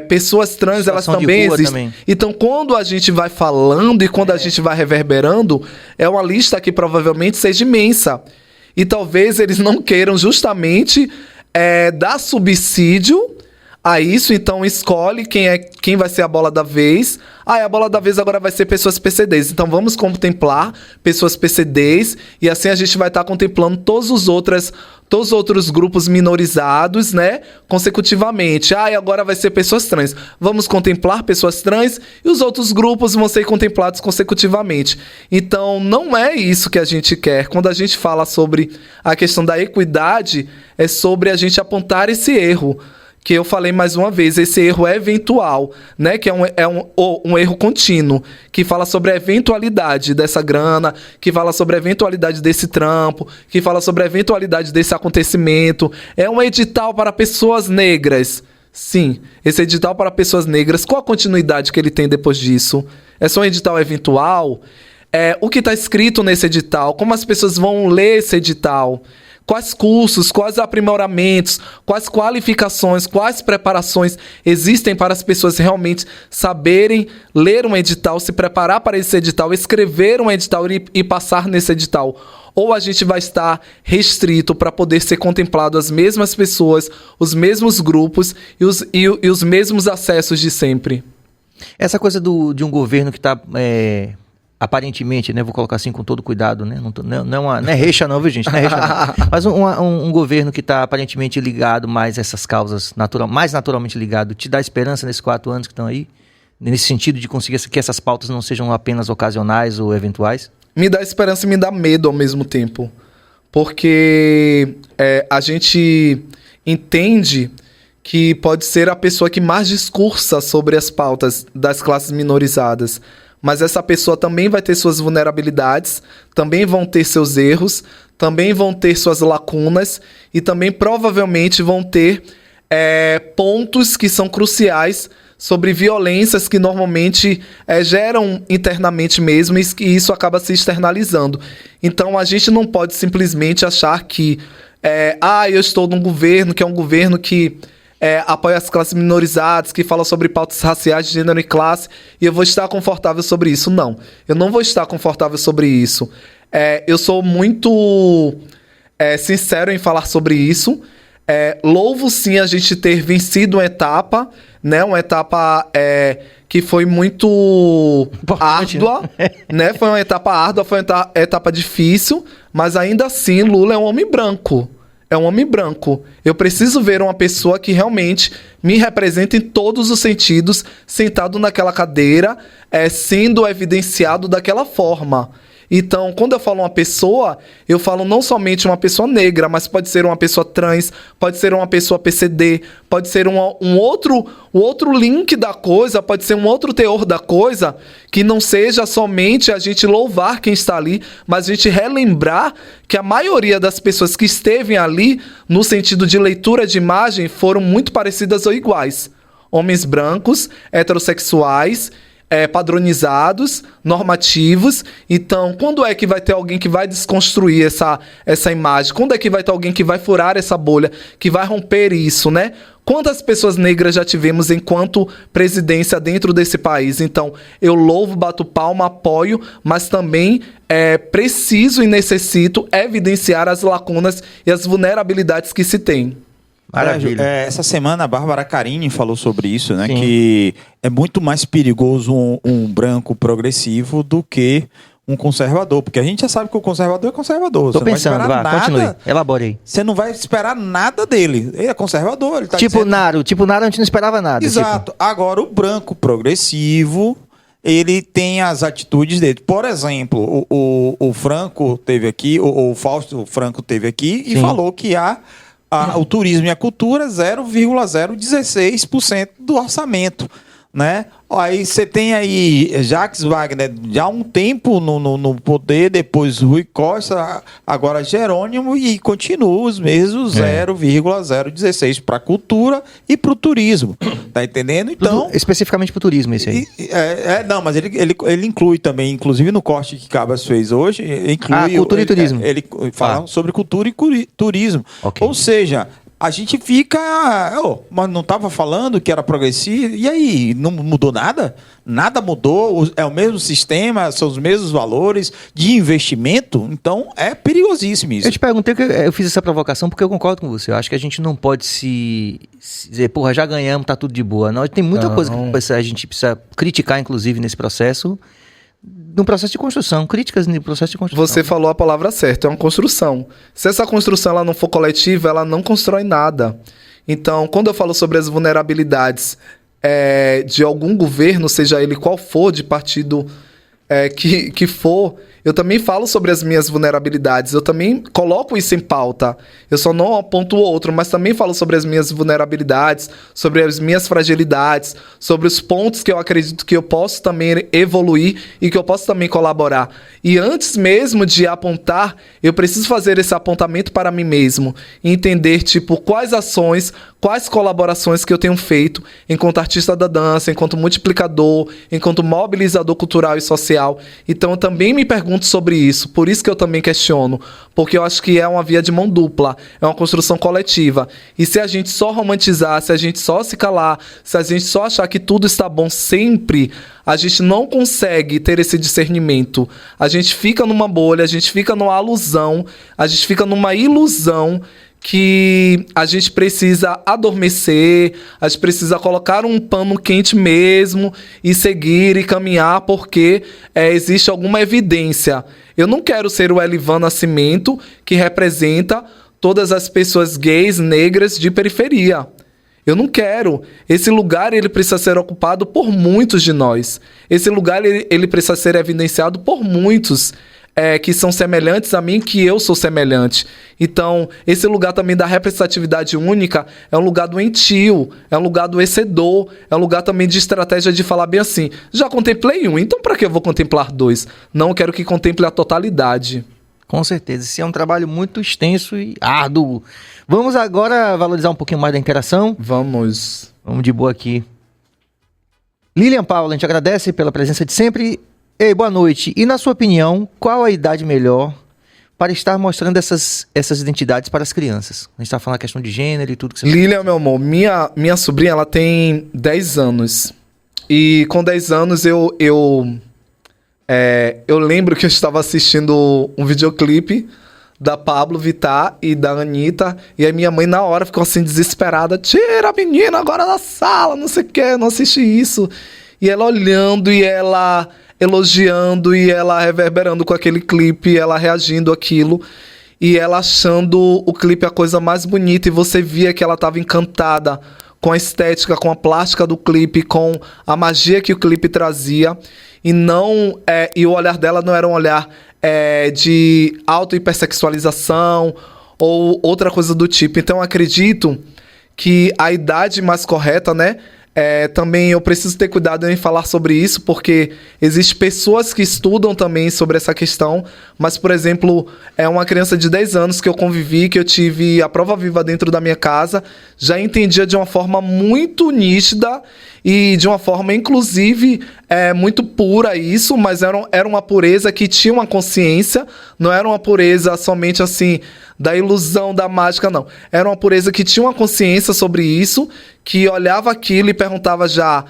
Pessoas trans, elas também existem. Também. Então, quando a gente vai falando e quando a gente vai reverberando, é uma lista que provavelmente seja imensa. E talvez eles não queiram justamente dar subsídio a isso, então escolhe quem vai ser a bola da vez. A bola da vez agora vai ser pessoas PCDs. Então vamos contemplar pessoas PCDs e assim a gente vai estar contemplando todos os outros grupos minorizados, né? Consecutivamente. Agora vai ser pessoas trans. Vamos contemplar pessoas trans e os outros grupos vão ser contemplados consecutivamente. Então não é isso que a gente quer. Quando a gente fala sobre a questão da equidade, é sobre a gente apontar esse erro. Que eu falei mais uma vez, esse erro é eventual, né? Que é um erro contínuo, que fala sobre a eventualidade dessa grana, que fala sobre a eventualidade desse trampo, que fala sobre a eventualidade desse acontecimento. É um edital para pessoas negras. Sim, esse edital para pessoas negras, qual a continuidade que ele tem depois disso? É só um edital eventual? O que está escrito nesse edital? Como as pessoas vão ler esse edital? Quais cursos, quais aprimoramentos, quais qualificações, quais preparações existem para as pessoas realmente saberem ler um edital, se preparar para esse edital, escrever um edital e passar nesse edital? Ou a gente vai estar restrito para poder ser contemplado as mesmas pessoas, os mesmos grupos e os mesmos acessos de sempre? Essa coisa de um governo que está... aparentemente, né, vou colocar assim com todo cuidado, né, não é reixa não, viu gente, não é reixa não. Mas um governo que está aparentemente ligado mais a essas causas, mais naturalmente ligado, te dá esperança nesses 4 anos que estão aí? Nesse sentido de conseguir que essas pautas não sejam apenas ocasionais ou eventuais? Me dá esperança e me dá medo ao mesmo tempo. Porque a gente entende que pode ser a pessoa que mais discursa sobre as pautas das classes minorizadas. Mas essa pessoa também vai ter suas vulnerabilidades, também vão ter seus erros, também vão ter suas lacunas e também provavelmente vão ter pontos que são cruciais sobre violências que normalmente geram internamente mesmo e isso acaba se externalizando. Então a gente não pode simplesmente achar que eu estou num governo que é um governo que... apoia as classes minorizadas, que fala sobre pautas raciais, de gênero e classe, e eu vou estar confortável sobre isso. Não, eu não vou estar confortável sobre isso. Eu sou muito sincero em falar sobre isso. Louvo, sim, a gente ter vencido uma etapa, né? Uma etapa que foi muito árdua, né? Foi uma etapa árdua, foi uma etapa difícil, mas ainda assim Lula é um homem branco. É um homem branco. Eu preciso ver uma pessoa que realmente me representa em todos os sentidos, sentado naquela cadeira, sendo evidenciado daquela forma. Então, quando eu falo uma pessoa, eu falo não somente uma pessoa negra, mas pode ser uma pessoa trans, pode ser uma pessoa PCD, pode ser um outro link da coisa, pode ser um outro teor da coisa, que não seja somente a gente louvar quem está ali, mas a gente relembrar que a maioria das pessoas que esteve ali, no sentido de leitura de imagem, foram muito parecidas ou iguais. Homens brancos, heterossexuais, padronizados, normativos. Então, quando é que vai ter alguém que vai desconstruir essa imagem? Quando é que vai ter alguém que vai furar essa bolha, que vai romper isso, né? Quantas pessoas negras já tivemos enquanto presidência dentro desse país? Então, eu louvo, bato palma, apoio, mas também preciso e necessito evidenciar as lacunas e as vulnerabilidades que se tem. Maravilha. Essa semana a Bárbara Carini falou sobre isso, né? Sim. Que é muito mais perigoso um branco progressivo do que um conservador, porque a gente já sabe que o conservador é conservador. Tô pensando, continue, elabore aí. Você não vai esperar nada dele. Ele é conservador. Ele tá tipo dizendo... Naro, a gente não esperava nada. Exato. Tipo... Agora, o branco progressivo, ele tem as atitudes dele. Por exemplo, o Franco teve aqui, o Fausto Franco teve aqui e falou que o turismo e a cultura 0,016% do orçamento. né? Aí você tem aí Jacques Wagner já há um tempo no poder, depois Rui Costa, agora Jerônimo, e continua os mesmos 0,016 para a cultura e para o turismo. Tá entendendo? Então, especificamente para o turismo, esse aí. Não, mas ele inclui também, inclusive no corte que Cabas fez hoje, inclui cultura e turismo. Ele fala sobre cultura e turismo. Okay. Ou seja, a gente fica... mas não estava falando que era progressivo? E aí, não mudou nada? Nada mudou? É o mesmo sistema? São os mesmos valores de investimento? Então, é perigosíssimo isso. Eu te perguntei, eu fiz essa provocação porque eu concordo com você. Eu acho que a gente não pode se dizer, porra, já ganhamos, tá tudo de boa. Não, tem muita coisa que a gente precisa criticar, inclusive, nesse processo... No processo de construção, críticas no processo de construção. Você falou a palavra certa, é uma construção. Se essa construção ela não for coletiva, ela não constrói nada. Então, quando eu falo sobre as vulnerabilidades de algum governo, seja ele qual for, de partido que for, eu também falo sobre as minhas vulnerabilidades, eu também coloco isso em pauta. Eu só não aponto o outro, mas também falo sobre as minhas vulnerabilidades, sobre as minhas fragilidades, sobre os pontos que eu acredito que eu posso também evoluir e que eu posso também colaborar. E antes mesmo de apontar, eu preciso fazer esse apontamento para mim mesmo e entender, quais ações, quais colaborações que eu tenho feito enquanto artista da dança, enquanto multiplicador, enquanto mobilizador cultural e social. Então, eu também me pergunto sobre isso, por isso que eu também questiono, porque eu acho que é uma via de mão dupla, é uma construção coletiva. E se a gente só romantizar, se a gente só se calar, se a gente só achar que tudo está bom sempre, a gente não consegue ter esse discernimento. A gente fica numa bolha, a gente fica numa alusão, a gente fica numa ilusão que a gente precisa adormecer, a gente precisa colocar um pano quente mesmo e seguir e caminhar porque existe alguma evidência. Eu não quero ser o Elivan Nascimento que representa todas as pessoas gays, negras de periferia. Eu não quero. Esse lugar ele precisa ser ocupado por muitos de nós. Esse lugar ele precisa ser evidenciado por muitos que são semelhantes a mim, que eu sou semelhante. Então, esse lugar também da representatividade única é um lugar doentio, é um lugar adoecedor, é um lugar também de estratégia de falar bem assim, já contemplei um, então para que eu vou contemplar dois? Não, eu quero que contemple a totalidade. Com certeza, esse é um trabalho muito extenso e árduo. Vamos agora valorizar um pouquinho mais da interação? Vamos de boa aqui. Lilian Paula, a gente agradece pela presença de sempre. Ei, boa noite. E na sua opinião, qual a idade melhor para estar mostrando essas identidades para as crianças? A gente está falando a questão de gênero e tudo que você... Lilian, meu amor, minha sobrinha, ela tem 10 anos. E com 10 anos eu lembro que eu estava assistindo um videoclipe da Pablo Vittar e da Anitta. E aí minha mãe na hora ficou assim desesperada. Tira a menina agora da sala, não sei o que, não assiste isso. E ela olhando e ela... elogiando e ela reverberando com aquele clipe, ela reagindo àquilo e ela achando o clipe a coisa mais bonita e você via que ela estava encantada com a estética, com a plástica do clipe, com a magia que o clipe trazia e o olhar dela não era um olhar de auto-hipersexualização ou outra coisa do tipo. Então eu acredito que a idade mais correta, né? Também eu preciso ter cuidado em falar sobre isso, porque existem pessoas que estudam também sobre essa questão, mas, por exemplo, uma criança de 10 anos que eu convivi, que eu tive a prova viva dentro da minha casa, já entendia de uma forma muito nítida e de uma forma, inclusive, muito pura isso, mas era uma pureza que tinha uma consciência, não era uma pureza somente assim... da ilusão, da mágica, não. Era uma pureza que tinha uma consciência sobre isso, que olhava aquilo e perguntava já...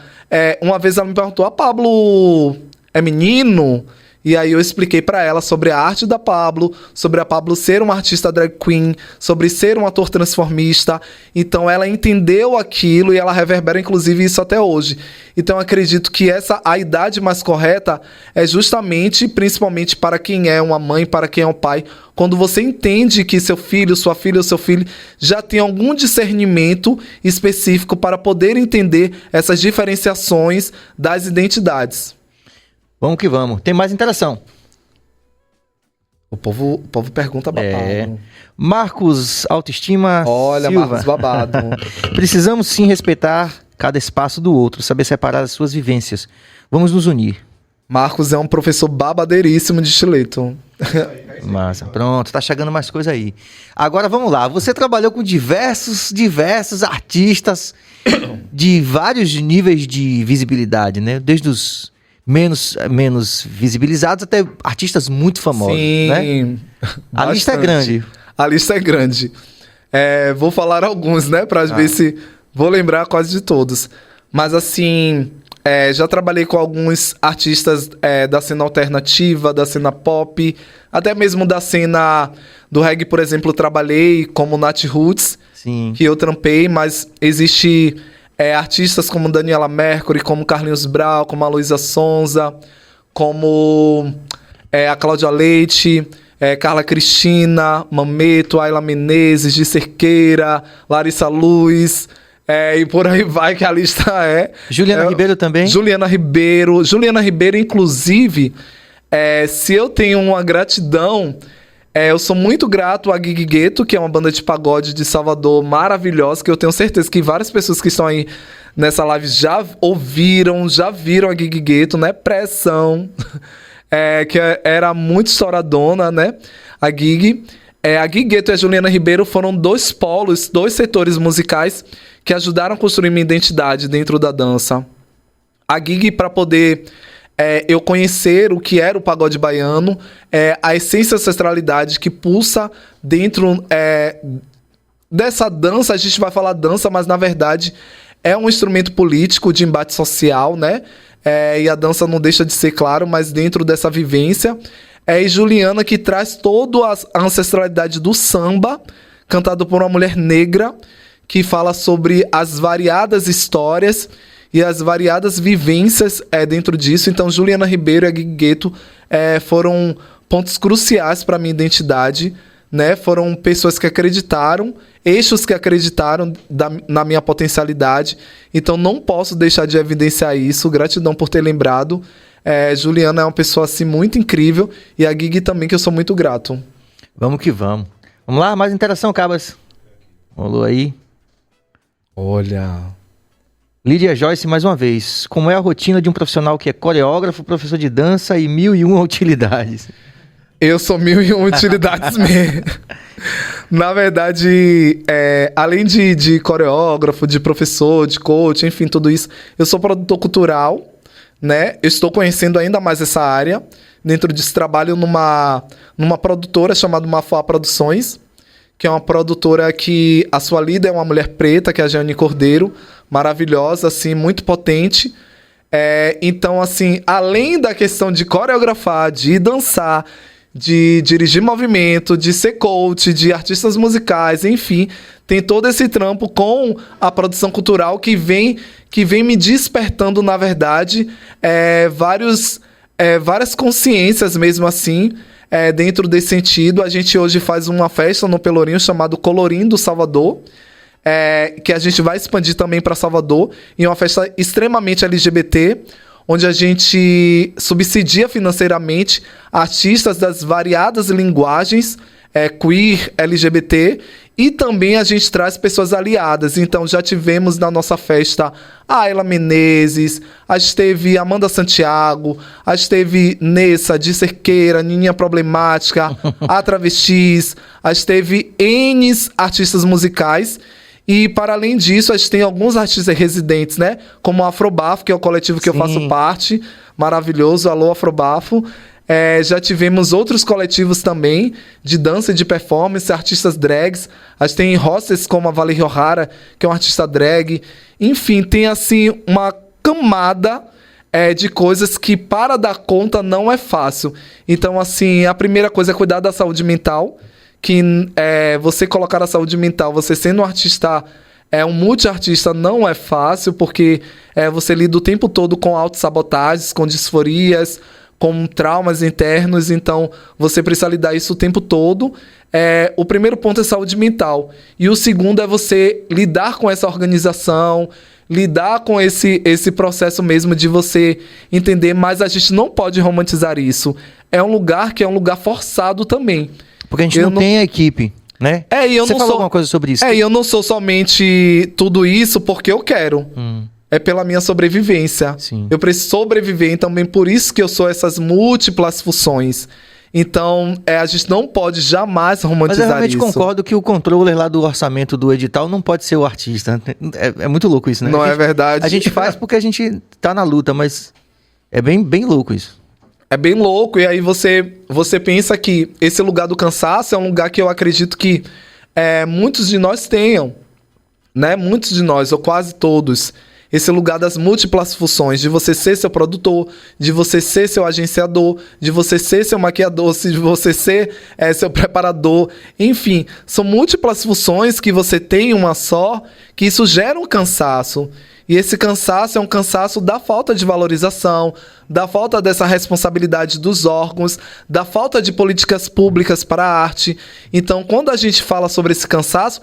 uma vez ela me perguntou, a Pablo é menino? E aí eu expliquei pra ela sobre a arte da Pablo, sobre a Pablo ser uma artista drag queen, sobre ser um ator transformista. Então ela entendeu aquilo e ela reverbera inclusive isso até hoje. Então eu acredito que a idade mais correta é justamente, principalmente para quem é uma mãe, para quem é um pai, quando você entende que seu filho, sua filha ou seu filho já tem algum discernimento específico para poder entender essas diferenciações das identidades. Vamos que vamos. Tem mais interação. O povo pergunta babado. Marcos Autoestima Olha, Silva. Marcos babado. Precisamos sim respeitar cada espaço do outro, saber separar as suas vivências. Vamos nos unir. Marcos é um professor babadeiríssimo de estileto. Massa, pronto, tá chegando mais coisa aí. Agora vamos lá, você trabalhou com diversos artistas de vários níveis de visibilidade, né? Desde os menos visibilizados até artistas muito famosos, Sim, né? A lista é grande. A lista é grande. Vou falar alguns, né? Pra ver se vou lembrar quase de todos. Mas assim, já trabalhei com alguns artistas da cena alternativa, da cena pop, até mesmo da cena do reggae, por exemplo, trabalhei como Nat Roots, Sim. que eu trampei, mas existe artistas como Daniela Mercury, como Carlinhos Brau, como a Luísa Sonza, como a Cláudia Leite, Carla Cristina, Mameto, Ayla Menezes, Gi Cerqueira, Larissa Luz, e por aí vai que a lista Juliana Ribeiro também? Juliana Ribeiro, inclusive, se eu tenho uma gratidão, eu sou muito grato à Gig Gueto, que é uma banda de pagode de Salvador maravilhosa, que eu tenho certeza que várias pessoas que estão aí nessa live já ouviram, já viram a Gig Gueto, né? Pressão, que era muito estouradona, né? A Gig. A Gig Gueto e a Juliana Ribeiro foram dois polos, dois setores musicais que ajudaram a construir minha identidade dentro da dança. A Gig, para poder eu conhecer o que era o pagode baiano, a essência e ancestralidade que pulsa dentro dessa dança. A gente vai falar dança, mas na verdade é um instrumento político de embate social, né? E a dança não deixa de ser, claro, mas dentro dessa vivência. E Juliana, que traz toda a ancestralidade do samba, cantado por uma mulher negra, que fala sobre as variadas histórias e as variadas vivências dentro disso. Então, Juliana Ribeiro e a Gig Gueto foram pontos cruciais para a minha identidade, né? Foram pessoas que acreditaram, eixos que acreditaram na minha potencialidade. Então, não posso deixar de evidenciar isso. Gratidão por ter lembrado. Juliana é uma pessoa assim muito incrível, e a Gig também, que eu sou muito grato. Vamos que vamos. Vamos lá, mais interação, Cabas. Rolou aí. Olha. Lídia Joyce, mais uma vez. Como é a rotina de um profissional que é coreógrafo, professor de dança e 1001 utilidades? Eu sou 1001 utilidades mesmo. Na verdade, além de coreógrafo, de professor, de coach, enfim, tudo isso, eu sou produtor cultural, né? Eu estou conhecendo ainda mais essa área. Dentro disso, trabalho numa produtora chamada Mafuá Produções, que é uma produtora que a sua líder é uma mulher preta, que é a Jeane Cordeiro, maravilhosa, assim, muito potente. Então, assim, além da questão de coreografar, de dançar, de dirigir movimento, de ser coach, de artistas musicais, enfim, tem todo esse trampo com a produção cultural que vem me despertando, na verdade, várias consciências mesmo assim, dentro desse sentido. A gente hoje faz uma festa no Pelourinho chamado Colorindo Salvador, que a gente vai expandir também para Salvador, e é uma festa extremamente LGBT, onde a gente subsidia financeiramente artistas das variadas linguagens, queer, LGBT, e também a gente traz pessoas aliadas. Então já tivemos na nossa festa a Ayla Menezes, a gente teve Amanda Santiago, a gente teve Nessa, Gi Cerqueira, Nininha Problemática, a Travestis, a gente teve N artistas musicais. E, para além disso, a gente tem alguns artistas residentes, né? Como o Afrobafo, que é o coletivo que eu faço parte. Maravilhoso. Alô, Afrobafo. Já tivemos outros coletivos também, de dança e de performance, artistas drags. A gente tem hostess como a Valerie O'Hara, que é uma artista drag. Enfim, tem, assim, uma camada de coisas que, para dar conta, não é fácil. Então, assim, a primeira coisa é cuidar da saúde mental, que você colocar a saúde mental, você sendo um artista, um multiartista, não é fácil, porque você lida o tempo todo com autossabotagens, com disforias, com traumas internos, então você precisa lidar isso o tempo todo. O primeiro ponto é saúde mental, e o segundo é você lidar com essa organização, lidar com esse processo mesmo de você entender, mas a gente não pode romantizar isso. É um lugar que é um lugar forçado também. Porque a gente não tem a equipe, né? E eu Você não falou sou alguma coisa sobre isso? E eu não sou somente tudo isso porque eu quero. é pela minha sobrevivência. Sim. Eu preciso sobreviver, e também por isso que eu sou essas múltiplas funções. Então, a gente não pode jamais Mas eu romantizar realmente isso. concordo que o controller lá do orçamento do edital não pode ser o artista. É muito louco isso, né? Não é verdade. A gente faz porque a gente tá na luta, mas é bem louco isso. É bem louco, e aí você pensa que esse lugar do cansaço é um lugar que eu acredito que muitos de nós tenham, né? Muitos de nós, ou quase todos. Esse lugar das múltiplas funções, de você ser seu produtor, de você ser seu agenciador, de você ser seu maquiador, de você ser seu preparador. Enfim, são múltiplas funções que você tem em uma só, que isso gera um cansaço. E esse cansaço é um cansaço da falta de valorização, da falta dessa responsabilidade dos órgãos, da falta de políticas públicas para a arte. Então, quando a gente fala sobre esse cansaço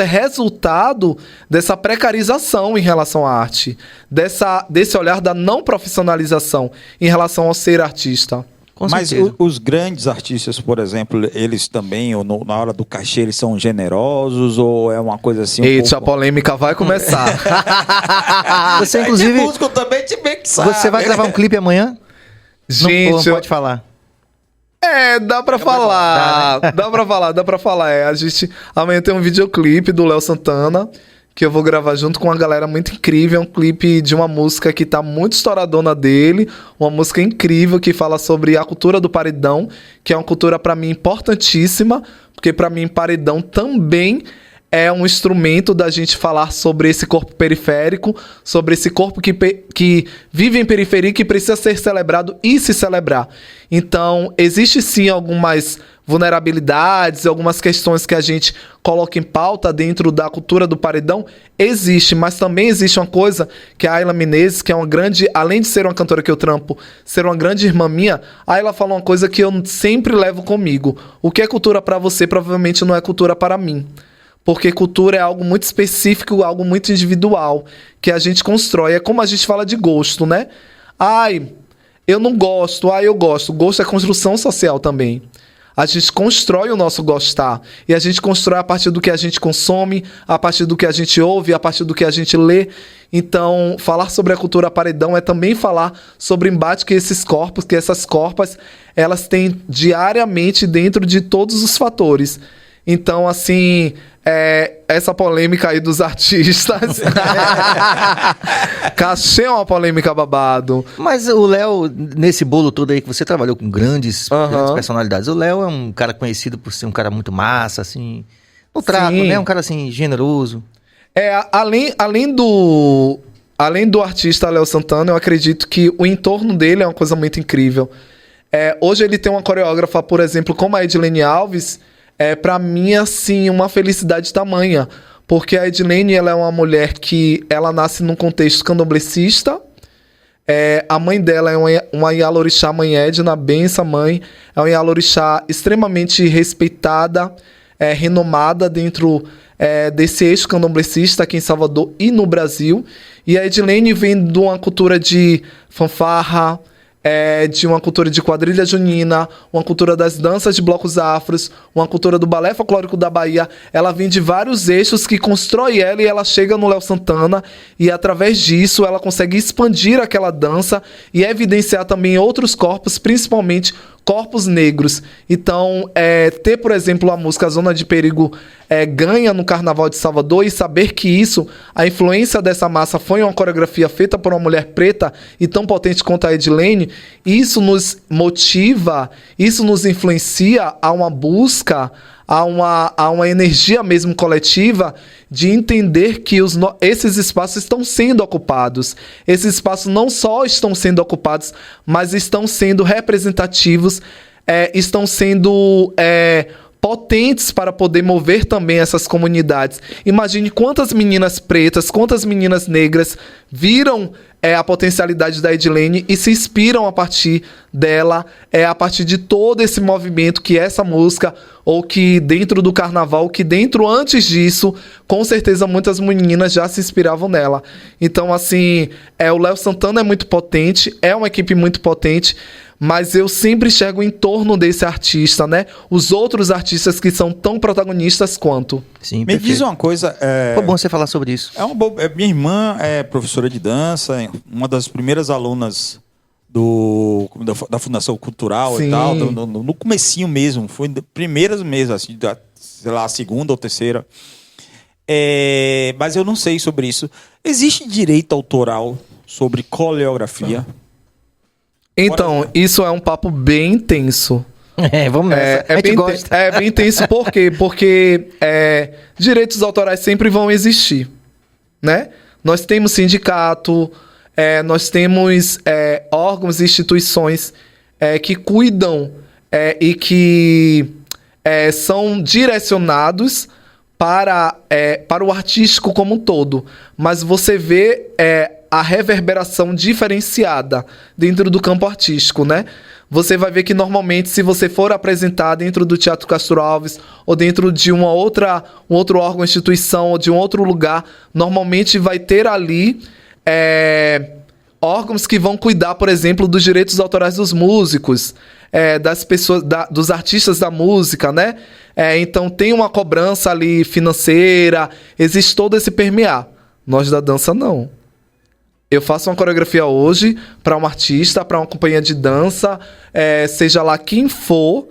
é resultado dessa precarização em relação à arte, desse olhar da não profissionalização em relação ao ser artista. Com Mas certeza. os grandes artistas, por exemplo, eles também, ou na hora do cachê, eles são generosos ou é uma coisa assim? Eita, a polêmica vai começar. Você, inclusive, músico também te bem que sabe. você vai gravar um clipe amanhã? Gente, não pode falar. Dá pra falar. Dá pra falar. Amanhã tem um videoclipe do Léo Santana, que eu vou gravar junto com uma galera muito incrível. É um clipe de uma música que tá muito estouradona dele. Uma música incrível que fala sobre a cultura do paredão, que é uma cultura pra mim importantíssima, porque pra mim paredão também é um instrumento da gente falar sobre esse corpo periférico, sobre esse corpo que vive em periferia e que precisa ser celebrado e se celebrar. Então, existe sim algumas vulnerabilidades, algumas questões que a gente coloca em pauta dentro da cultura do paredão. Existe, mas também existe uma coisa que a Ayla Menezes, que é uma grande, além de ser uma cantora que eu trampo, ser uma grande irmã minha, a Ayla falou uma coisa que eu sempre levo comigo. O que é cultura pra você, provavelmente não é cultura para mim. Porque cultura é algo muito específico, algo muito individual, que a gente constrói. É como a gente fala de gosto, né? Ai, eu não gosto, eu gosto. Gosto é construção social também. A gente constrói o nosso gostar. E a gente constrói a partir do que a gente consome, a partir do que a gente ouve, a partir do que a gente lê. Então, falar sobre a cultura paredão é também falar sobre o embate que esses corpos, que essas corpas, elas têm diariamente dentro de todos os fatores. Então, assim, essa polêmica aí dos artistas. Cachê é uma polêmica babado. Mas o Léo, nesse bolo todo aí que você trabalhou com grandes personalidades, o Léo é um cara conhecido por ser um cara muito massa, assim, no trato, né? Um cara, assim, generoso. Além do artista Léo Santana, eu acredito que o entorno dele é uma coisa muito incrível. Hoje ele tem uma coreógrafa, por exemplo, como a Edilene Alves. Pra mim, assim, uma felicidade tamanha. Porque a Edilene, ela é uma mulher que ela nasce num contexto candomblessista. A mãe dela é uma Ialorixá, mãe Edna, benção mãe. É uma Ialorixá extremamente respeitada, renomada dentro desse eixo candomblessista aqui em Salvador e no Brasil. E a Edilene vem de uma cultura de fanfarra, de uma cultura de quadrilha junina, uma cultura das danças de blocos afros, uma cultura do balé folclórico da Bahia. Ela vem de vários eixos que constrói ela e ela chega no Léo Santana e através disso ela consegue expandir aquela dança e evidenciar também outros corpos, principalmente corpos negros. Então, ter, por exemplo, a música Zona de Perigo ganha no Carnaval de Salvador e saber que isso, a influência dessa massa foi uma coreografia feita por uma mulher preta e tão potente quanto a Edilene, isso nos motiva, isso nos influencia a uma busca, a uma energia mesmo coletiva de entender que esses espaços estão sendo ocupados. Esses espaços não só estão sendo ocupados, mas estão sendo representativos, estão sendo potentes para poder mover também essas comunidades. Imagine quantas meninas pretas, quantas meninas negras viram a potencialidade da Edilene e se inspiram a partir dela, a partir de todo esse movimento que essa música ou que dentro do carnaval, que dentro, antes disso, com certeza muitas meninas já se inspiravam nela. Então, assim, o Léo Santana é muito potente, é uma equipe muito potente, mas eu sempre enxergo em torno desse artista, né? Os outros artistas que são tão protagonistas quanto. Sim, Me perfeito. diz uma coisa. Foi bom você falar sobre isso. Minha irmã é professora de dança, uma das primeiras alunas da Fundação Cultural. Sim. E tal, no comecinho mesmo, foi primeiras mesmo, assim, sei lá, a segunda ou terceira. Mas eu não sei sobre isso. Existe direito autoral sobre coreografia? Então, isso é um papo bem intenso. Vamos nessa. A gente gosta. É bem intenso, por quê? Porque direitos autorais sempre vão existir, né? Nós temos sindicato, nós temos órgãos e instituições que cuidam e que são direcionados para o artístico como um todo. Mas você vê a reverberação diferenciada dentro do campo artístico, né? Você vai ver que normalmente, se você for apresentar dentro do Teatro Castro Alves ou dentro de um outro órgão, instituição ou de um outro lugar, normalmente vai ter ali órgãos que vão cuidar, por exemplo, dos direitos autorais dos músicos, das pessoas, dos artistas da música, né? Então tem uma cobrança ali financeira, existe todo esse permear. Nós da dança não. Eu faço uma coreografia hoje para um artista, para uma companhia de dança, seja lá quem for.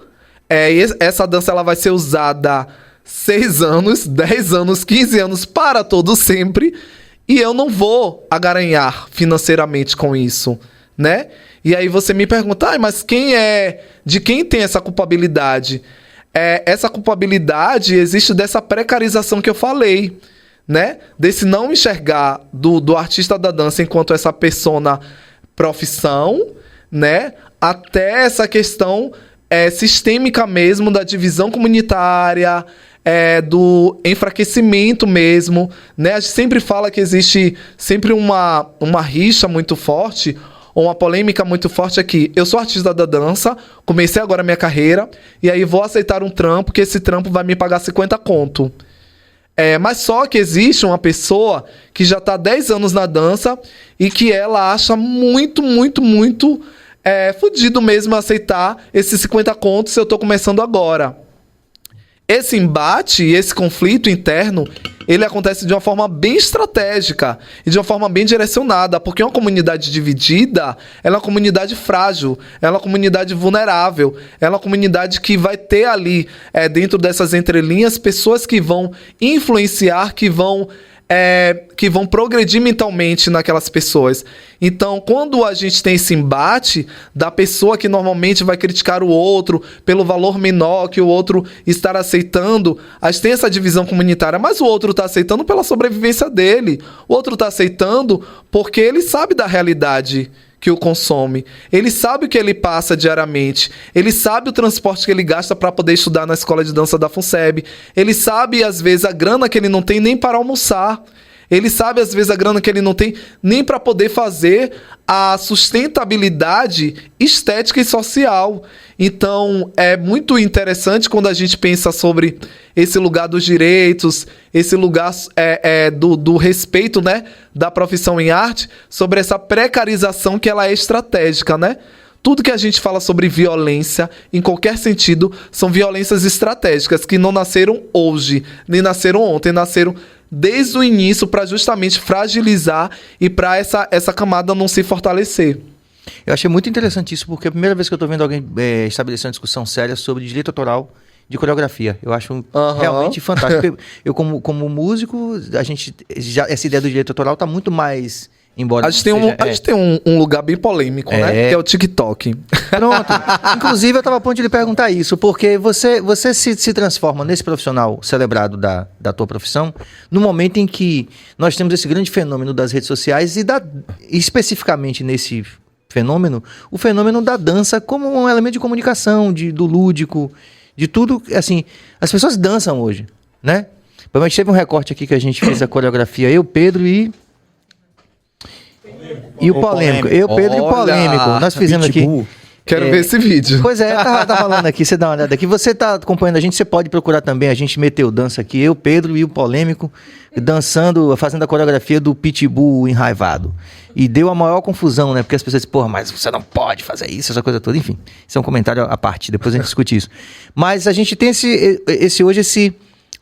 Essa dança ela vai ser usada 6 anos, 10 anos, 15 anos, para todo sempre. E eu não vou agaranhar financeiramente com isso, né? E aí você me pergunta, mas de quem tem essa culpabilidade? Essa culpabilidade existe dessa precarização que eu falei, né? Desse não enxergar do artista da dança enquanto essa persona profissão, né? Até essa questão sistêmica mesmo da divisão comunitária, do enfraquecimento mesmo, né? A gente sempre fala que existe sempre uma rixa muito forte, ou uma polêmica muito forte aqui. Eu sou artista da dança, comecei agora a minha carreira, e aí vou aceitar um trampo, que esse trampo vai me pagar 50 conto. Mas só que existe uma pessoa que já está há 10 anos na dança e que ela acha muito, muito, muito fudido mesmo aceitar esses 50 contos se eu estou começando agora. Esse embate, esse conflito interno, ele acontece de uma forma bem estratégica e de uma forma bem direcionada, porque uma comunidade dividida, ela é uma comunidade frágil, ela é uma comunidade vulnerável, ela é uma comunidade que vai ter ali, dentro dessas entrelinhas, pessoas que vão influenciar, que vão progredir mentalmente naquelas pessoas. Então, quando a gente tem esse embate da pessoa que normalmente vai criticar o outro pelo valor menor que o outro estar aceitando, a gente tem essa divisão comunitária, mas o outro está aceitando pela sobrevivência dele, o outro está aceitando porque ele sabe da realidade que o consome, ele sabe o que ele passa diariamente, ele sabe o transporte que ele gasta para poder estudar na escola de dança da FUNSEB, ele sabe às vezes a grana que ele não tem nem para almoçar, ele sabe às vezes a grana que ele não tem nem para poder fazer a sustentabilidade estética e social. Então é muito interessante quando a gente pensa sobre esse lugar dos direitos, esse lugar do respeito, né, da profissão em arte, sobre essa precarização que ela é estratégica, né? Tudo que a gente fala sobre violência, em qualquer sentido, são violências estratégicas que não nasceram hoje, nem nasceram ontem, nasceram desde o início para justamente fragilizar e para essa camada não se fortalecer. Eu achei muito interessante isso, porque é a primeira vez que eu estou vendo alguém estabelecer uma discussão séria sobre direito autoral de coreografia. Eu acho realmente fantástico. Eu como músico, essa ideia do direito autoral está muito mais... Embora a gente tem um lugar bem polêmico, né? Que é o TikTok. Pronto. Inclusive, eu estava a ponto de lhe perguntar isso, porque você se transforma nesse profissional celebrado da tua profissão no momento em que nós temos esse grande fenômeno das redes sociais e especificamente nesse fenômeno, o fenômeno da dança como um elemento de comunicação, do lúdico, de tudo. Assim, as pessoas dançam hoje, né? Provavelmente teve um recorte aqui que a gente fez a coreografia, eu, Pedro e o polêmico. Eu, Pedro e o polêmico. Nós fizemos aqui. Quero ver esse vídeo. Pois é, tá falando aqui, você dá uma olhada aqui. Você tá acompanhando a gente, você pode procurar também. A gente meteu dança aqui, eu, Pedro e o Polêmico, dançando, fazendo a coreografia do Pitbull enraivado. E deu a maior confusão, né? Porque as pessoas dizem, porra, mas você não pode fazer isso, essa coisa toda. Enfim, isso é um comentário à parte, depois a gente discute isso. Mas a gente tem hoje esse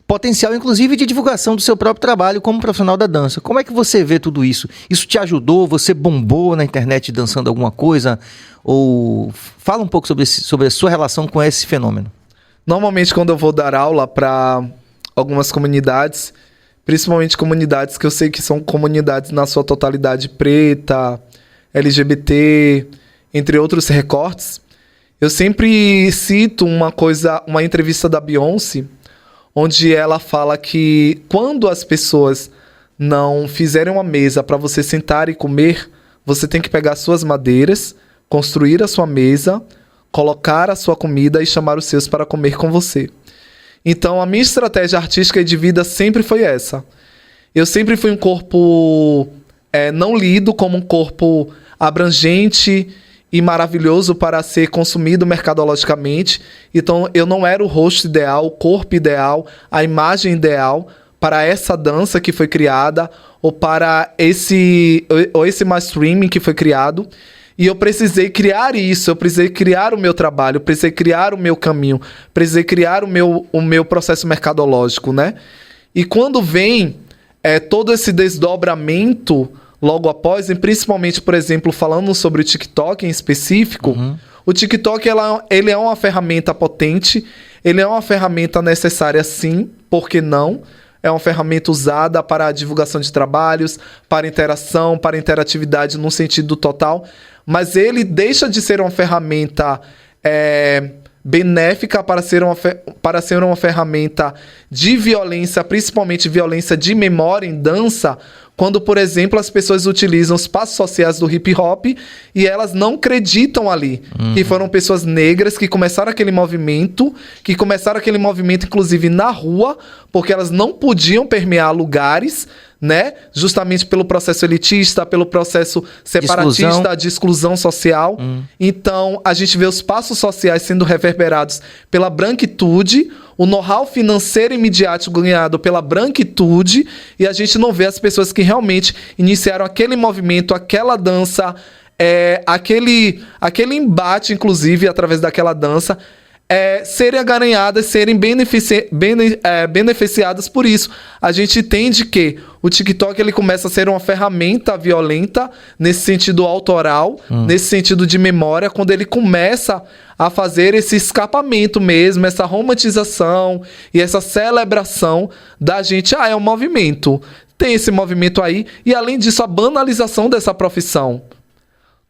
potencial, inclusive, de divulgação do seu próprio trabalho como profissional da dança. Como é que você vê tudo isso? Isso te ajudou? Você bombou na internet dançando alguma coisa? Ou fala um pouco sobre a sua relação com esse fenômeno. Normalmente, quando eu vou dar aula para algumas comunidades, principalmente comunidades que eu sei que são comunidades na sua totalidade preta, LGBT, entre outros recortes, eu sempre cito uma entrevista da Beyoncé, onde ela fala que quando as pessoas não fizerem uma mesa para você sentar e comer, você tem que pegar suas madeiras, construir a sua mesa, colocar a sua comida e chamar os seus para comer com você. Então, a minha estratégia artística e de vida sempre foi essa. Eu sempre fui um corpo não lido como um corpo abrangente e maravilhoso para ser consumido mercadologicamente. Então, eu não era o rosto ideal, o corpo ideal, a imagem ideal para essa dança que foi criada ou para esse mainstreaming que foi criado. E eu precisei criar isso, eu precisei criar o meu trabalho, eu precisei criar o meu caminho, precisei criar o meu processo mercadológico, né? E quando vem todo esse desdobramento logo após, e principalmente, por exemplo, falando sobre o TikTok em específico, o TikTok ele é uma ferramenta potente, ele é uma ferramenta necessária sim, por que não? É uma ferramenta usada para a divulgação de trabalhos, para interação, para interatividade no sentido total, mas ele deixa de ser uma ferramenta benéfica para ser uma ferramenta de violência, principalmente violência de memória em dança, quando, por exemplo, as pessoas utilizam os passos sociais do hip hop e elas não acreditam ali. Que foram pessoas negras que começaram aquele movimento, inclusive na rua, porque elas não podiam permear lugares, né? Justamente pelo processo elitista, pelo processo separatista, de exclusão social. Então, a gente vê os passos sociais sendo reverberados pela branquitude, o know-how financeiro e midiático ganhado pela branquitude, e a gente não vê as pessoas que realmente iniciaram aquele movimento, aquela dança, aquele embate, inclusive, através daquela dança, serem agaranhadas, serem beneficiadas por isso. A gente entende que o TikTok ele começa a ser uma ferramenta violenta nesse sentido autoral, nesse sentido de memória, quando ele começa a fazer esse escapamento mesmo, essa romantização e essa celebração da gente. É um movimento. Tem esse movimento aí. E além disso, a banalização dessa profissão.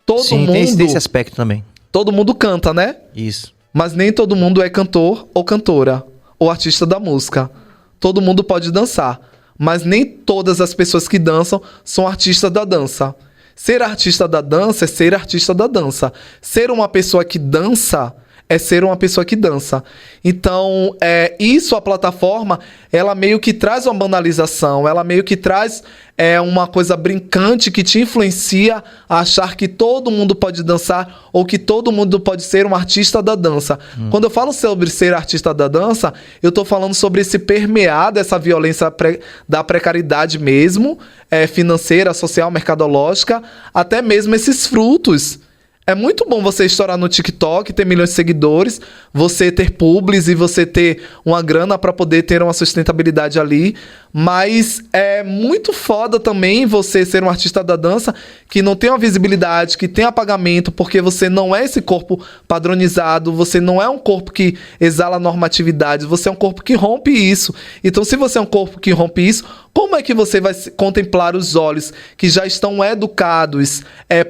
Tem esse aspecto também. Todo mundo canta, né? Isso. Mas nem todo mundo é cantor ou cantora, ou artista da música. Todo mundo pode dançar, mas nem todas as pessoas que dançam são artistas da dança. Ser artista da dança é ser artista da dança. Ser uma pessoa que dança é ser uma pessoa que dança. Então, isso, a plataforma, ela meio que traz uma banalização, ela meio que traz uma coisa brincante que te influencia a achar que todo mundo pode dançar ou que todo mundo pode ser um artista da dança. Quando eu falo sobre ser artista da dança, eu estou falando sobre esse permear dessa violência da precariedade mesmo, financeira, social, mercadológica, até mesmo esses frutos. É muito bom você estourar no TikTok, ter milhões de seguidores, você ter publis e você ter uma grana para poder ter uma sustentabilidade ali. Mas é muito foda também você ser um artista da dança que não tem uma visibilidade, que tem apagamento, porque você não é esse corpo padronizado, você não é um corpo que exala normatividade, você é um corpo que rompe isso. Então, se você é um corpo que rompe isso, como é que você vai contemplar os olhos que já estão educados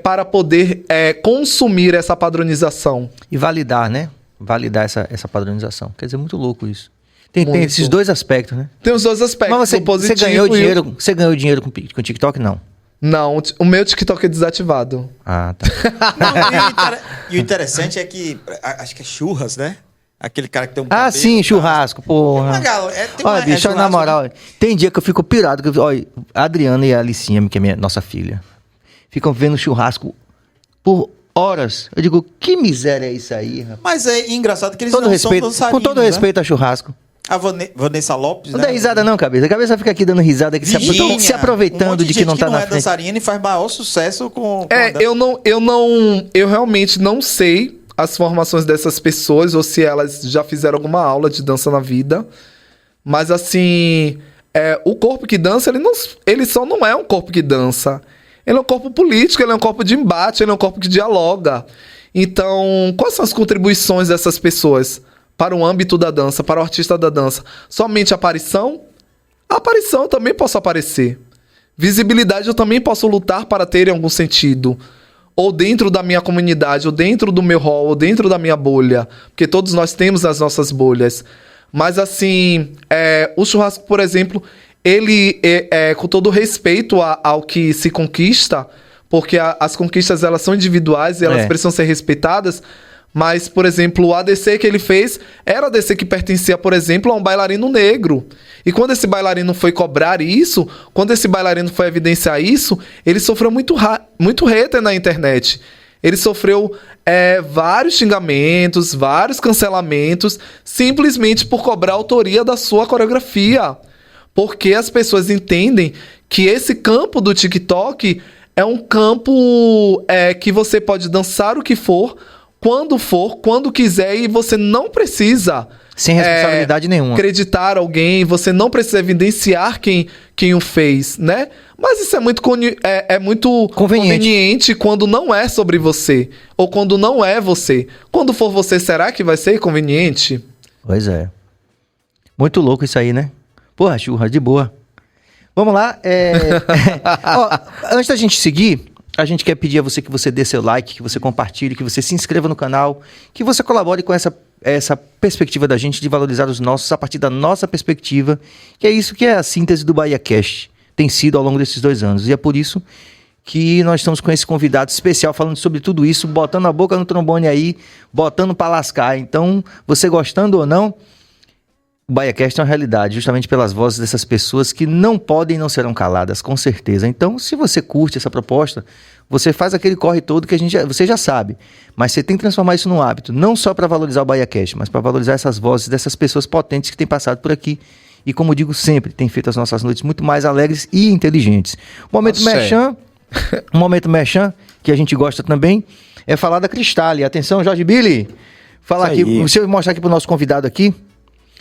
para poder consumir essa padronização? E validar, né? Validar essa padronização. Quer dizer, muito louco isso. Tem esses dois aspectos, né? Tem os dois aspectos. Mas você ganhou dinheiro com o TikTok, não? Não, o meu TikTok é desativado. Ah, tá. Não, e o interessante é que, acho que é churras, né? Aquele cara que tem um cabelo, sim, churrasco, porra. Olha, bicho, na moral, tem dia que eu fico pirado. Olha, a Adriana e a Alicinha, que é nossa filha, ficam vendo churrasco por horas. Eu digo, que miséria é isso aí, rapaz? Mas é engraçado que eles Todo não respeito, são dançarinos, com todo respeito a churrasco. A Vanessa Lopes, Não dá risada não, cabeça. A cabeça fica aqui dando risada, aqui Virgínia, se aproveitando um monte de que não tá que na não é frente. dançarina e faz maior sucesso com a É, dança. eu realmente não sei as formações dessas pessoas ou se elas já fizeram alguma aula de dança na vida. Mas assim, o corpo que dança, ele só não é um corpo que dança. Ele é um corpo político, ele é um corpo de embate, ele é um corpo que dialoga. Então, quais são as contribuições dessas pessoas para o âmbito da dança, para o artista da dança? Somente aparição? A aparição eu também posso aparecer. Visibilidade eu também posso lutar para ter em algum sentido. Ou dentro da minha comunidade, ou dentro do meu hall, ou dentro da minha bolha. Porque todos nós temos as nossas bolhas. Mas assim, o churrasco, por exemplo, ele com todo respeito ao que se conquista, porque as conquistas elas são individuais e elas precisam ser respeitadas. Mas, por exemplo, o ADC que ele fez era ADC que pertencia, por exemplo, a um bailarino negro. E quando esse bailarino foi cobrar isso, quando esse bailarino foi evidenciar isso, ele sofreu muito hater na internet. Ele sofreu vários xingamentos, vários cancelamentos, simplesmente por cobrar a autoria da sua coreografia. Porque as pessoas entendem que esse campo do TikTok é um campo que você pode dançar o que for, quando quiser, e você não precisa... Sem responsabilidade nenhuma. Acreditar alguém, você não precisa evidenciar quem o fez, né? Mas isso é muito conveniente quando não é sobre você. Ou quando não é você. Quando for você, será que vai ser conveniente? Pois é. Muito louco isso aí, né? Porra, churra, de boa. Vamos lá. Ó, antes da gente seguir, a gente quer pedir a você que você dê seu like, que você compartilhe, que você se inscreva no canal, que você colabore com essa perspectiva da gente de valorizar os nossos a partir da nossa perspectiva, que é isso que é a síntese do BahiaCast, tem sido ao longo desses 2 anos. E é por isso que nós estamos com esse convidado especial falando sobre tudo isso, botando a boca no trombone aí, botando pra lascar. Então, você gostando ou não, o BahiaCast é uma realidade, justamente pelas vozes dessas pessoas que não podem e não serão caladas, com certeza. Então, se você curte essa proposta, você faz aquele corre todo que você já sabe. Mas você tem que transformar isso num hábito, não só para valorizar o BahiaCast, mas para valorizar essas vozes dessas pessoas potentes que têm passado por aqui. E como digo sempre, tem feito as nossas noites muito mais alegres e inteligentes. Um momento merchan, que a gente gosta também, é falar da Cristália. Atenção, Jorge Billy. Falar aqui, deixa eu mostrar aqui para o nosso convidado aqui.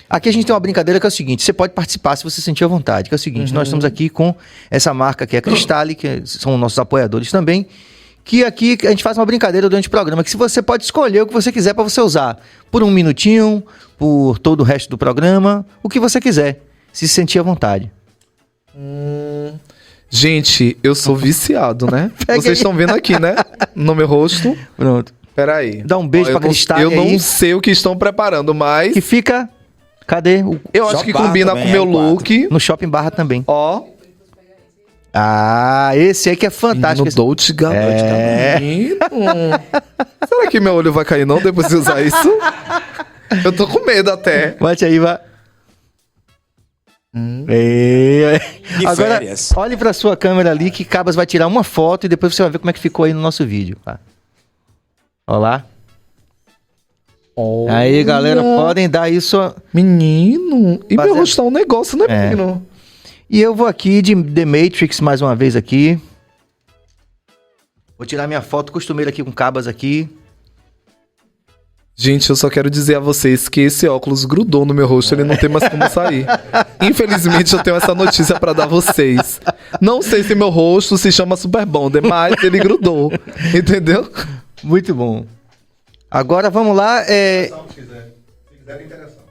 Aqui a gente tem uma brincadeira que é o seguinte, você pode participar se você sentir à vontade, que é o seguinte, nós estamos aqui com essa marca que é a Cristália, que são nossos apoiadores também, que aqui a gente faz uma brincadeira durante o programa, que se você pode escolher o que você quiser para você usar, por 1 minutinho, por todo o resto do programa, o que você quiser, se sentir à vontade. Gente, eu sou viciado, né? Vocês estão vendo aqui, né? No meu rosto. Pronto. Peraí. Dá um beijo pra Cristália aí. Eu não sei o que estão preparando, mas... Que fica... Cadê? Eu acho que combina com o meu look. No Shopping Barra também. Ó. Ah, esse aí que é fantástico. No Dolce Gabbana. Será que meu olho vai cair não depois de usar isso? Eu tô com medo até. Bate aí, vai. Agora, férias. olhe pra sua câmera ali que Cabas vai tirar uma foto e depois você vai ver como é que ficou aí no nosso vídeo. Tá? Olha lá. Olha. Aí, galera, podem dar isso. Menino. E meu rosto tá um negócio, né, menino? E eu vou aqui de The Matrix mais uma vez aqui. Vou tirar minha foto costumeira aqui com Cabas aqui. Gente, eu só quero dizer a vocês que esse óculos grudou no meu rosto, ele não tem mais como sair. Infelizmente, eu tenho essa notícia pra dar a vocês. Não sei se meu rosto se chama Super Bonder, mas ele grudou. Entendeu? Muito bom. Agora vamos lá.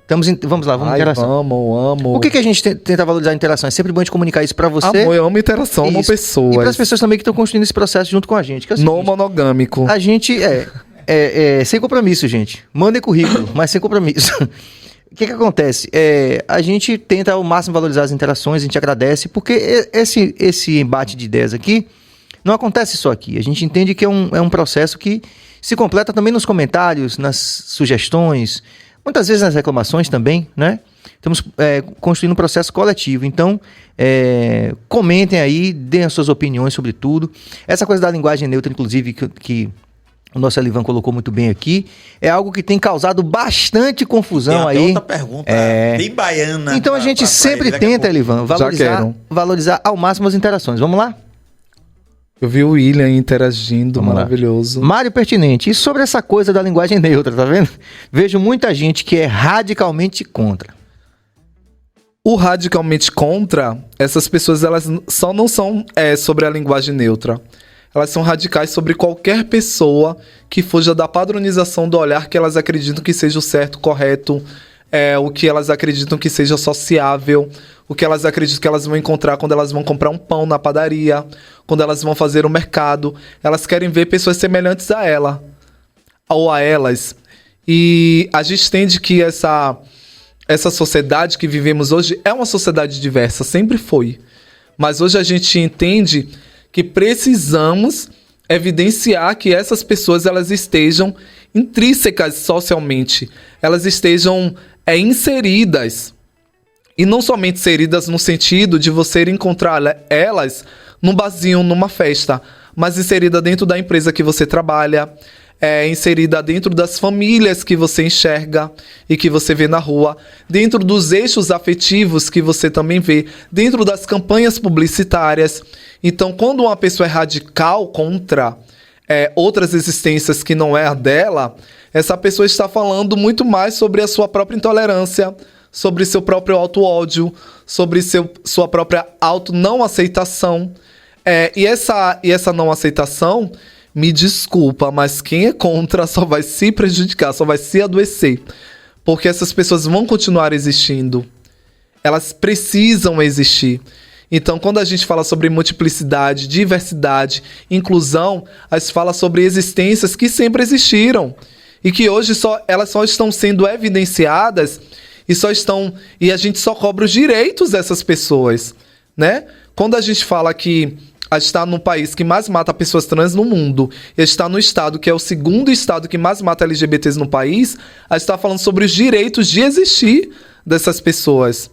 Vamos lá, vamos interação. Amo. O que a gente tenta valorizar a interação? É sempre bom a gente comunicar isso pra você. Amor, eu amo interação, amo pessoas. E para as pessoas também que estão construindo esse processo junto com a gente. Que é o seguinte, não monogâmico. A gente sem compromisso, gente. Mandem currículo, mas sem compromisso. O que acontece? A gente tenta ao máximo valorizar as interações, a gente agradece, porque esse embate de ideias aqui não acontece só aqui. A gente entende que é um processo que se completa também nos comentários, nas sugestões, muitas vezes nas reclamações também, né? Estamos construindo um processo coletivo. Então, comentem aí, deem as suas opiniões sobre tudo. Essa coisa da linguagem neutra, inclusive, que o nosso Elivan colocou muito bem aqui, é algo que tem causado bastante confusão Tem até aí. outra pergunta, bem baiana. Então a gente sempre tenta, Elivan, valorizar ao máximo as interações. Vamos lá? Eu vi o William interagindo, Vamos maravilhoso. lá. Mário Pertinente, e sobre essa coisa da linguagem neutra, tá vendo? Vejo muita gente que é radicalmente contra. O radicalmente contra, essas pessoas elas só não são sobre a linguagem neutra. Elas são radicais sobre qualquer pessoa que fuja da padronização do olhar que elas acreditam que seja o certo, correto, o que elas acreditam que seja sociável, o que elas acreditam que elas vão encontrar quando elas vão comprar um pão na padaria, quando elas vão fazer o mercado. Elas querem ver pessoas semelhantes a ela, ou a elas. E a gente entende que essa sociedade que vivemos hoje é uma sociedade diversa, sempre foi. Mas hoje a gente entende que precisamos evidenciar que essas pessoas elas estejam intrínsecas socialmente, elas estejam inseridas. E não somente inseridas no sentido de você encontrar elas num barzinho, numa festa, mas inserida dentro da empresa que você trabalha, inserida dentro das famílias que você enxerga e que você vê na rua, dentro dos eixos afetivos que você também vê, dentro das campanhas publicitárias. Então, quando uma pessoa é radical contra outras existências que não é a dela, essa pessoa está falando muito mais sobre a sua própria intolerância, sobre seu próprio auto-ódio, sobre sua própria auto-não-aceitação. E essa não-aceitação, me desculpa, mas quem é contra só vai se prejudicar, só vai se adoecer. Porque essas pessoas vão continuar existindo. Elas precisam existir. Então, quando a gente fala sobre multiplicidade, diversidade, inclusão, a gente fala sobre existências que sempre existiram. E que hoje elas só estão sendo evidenciadas e a gente só cobra os direitos dessas pessoas, né? Quando a gente fala que a gente está no país que mais mata pessoas trans no mundo, e a gente está no estado que é o segundo estado que mais mata LGBTs no país, a gente está falando sobre os direitos de existir dessas pessoas.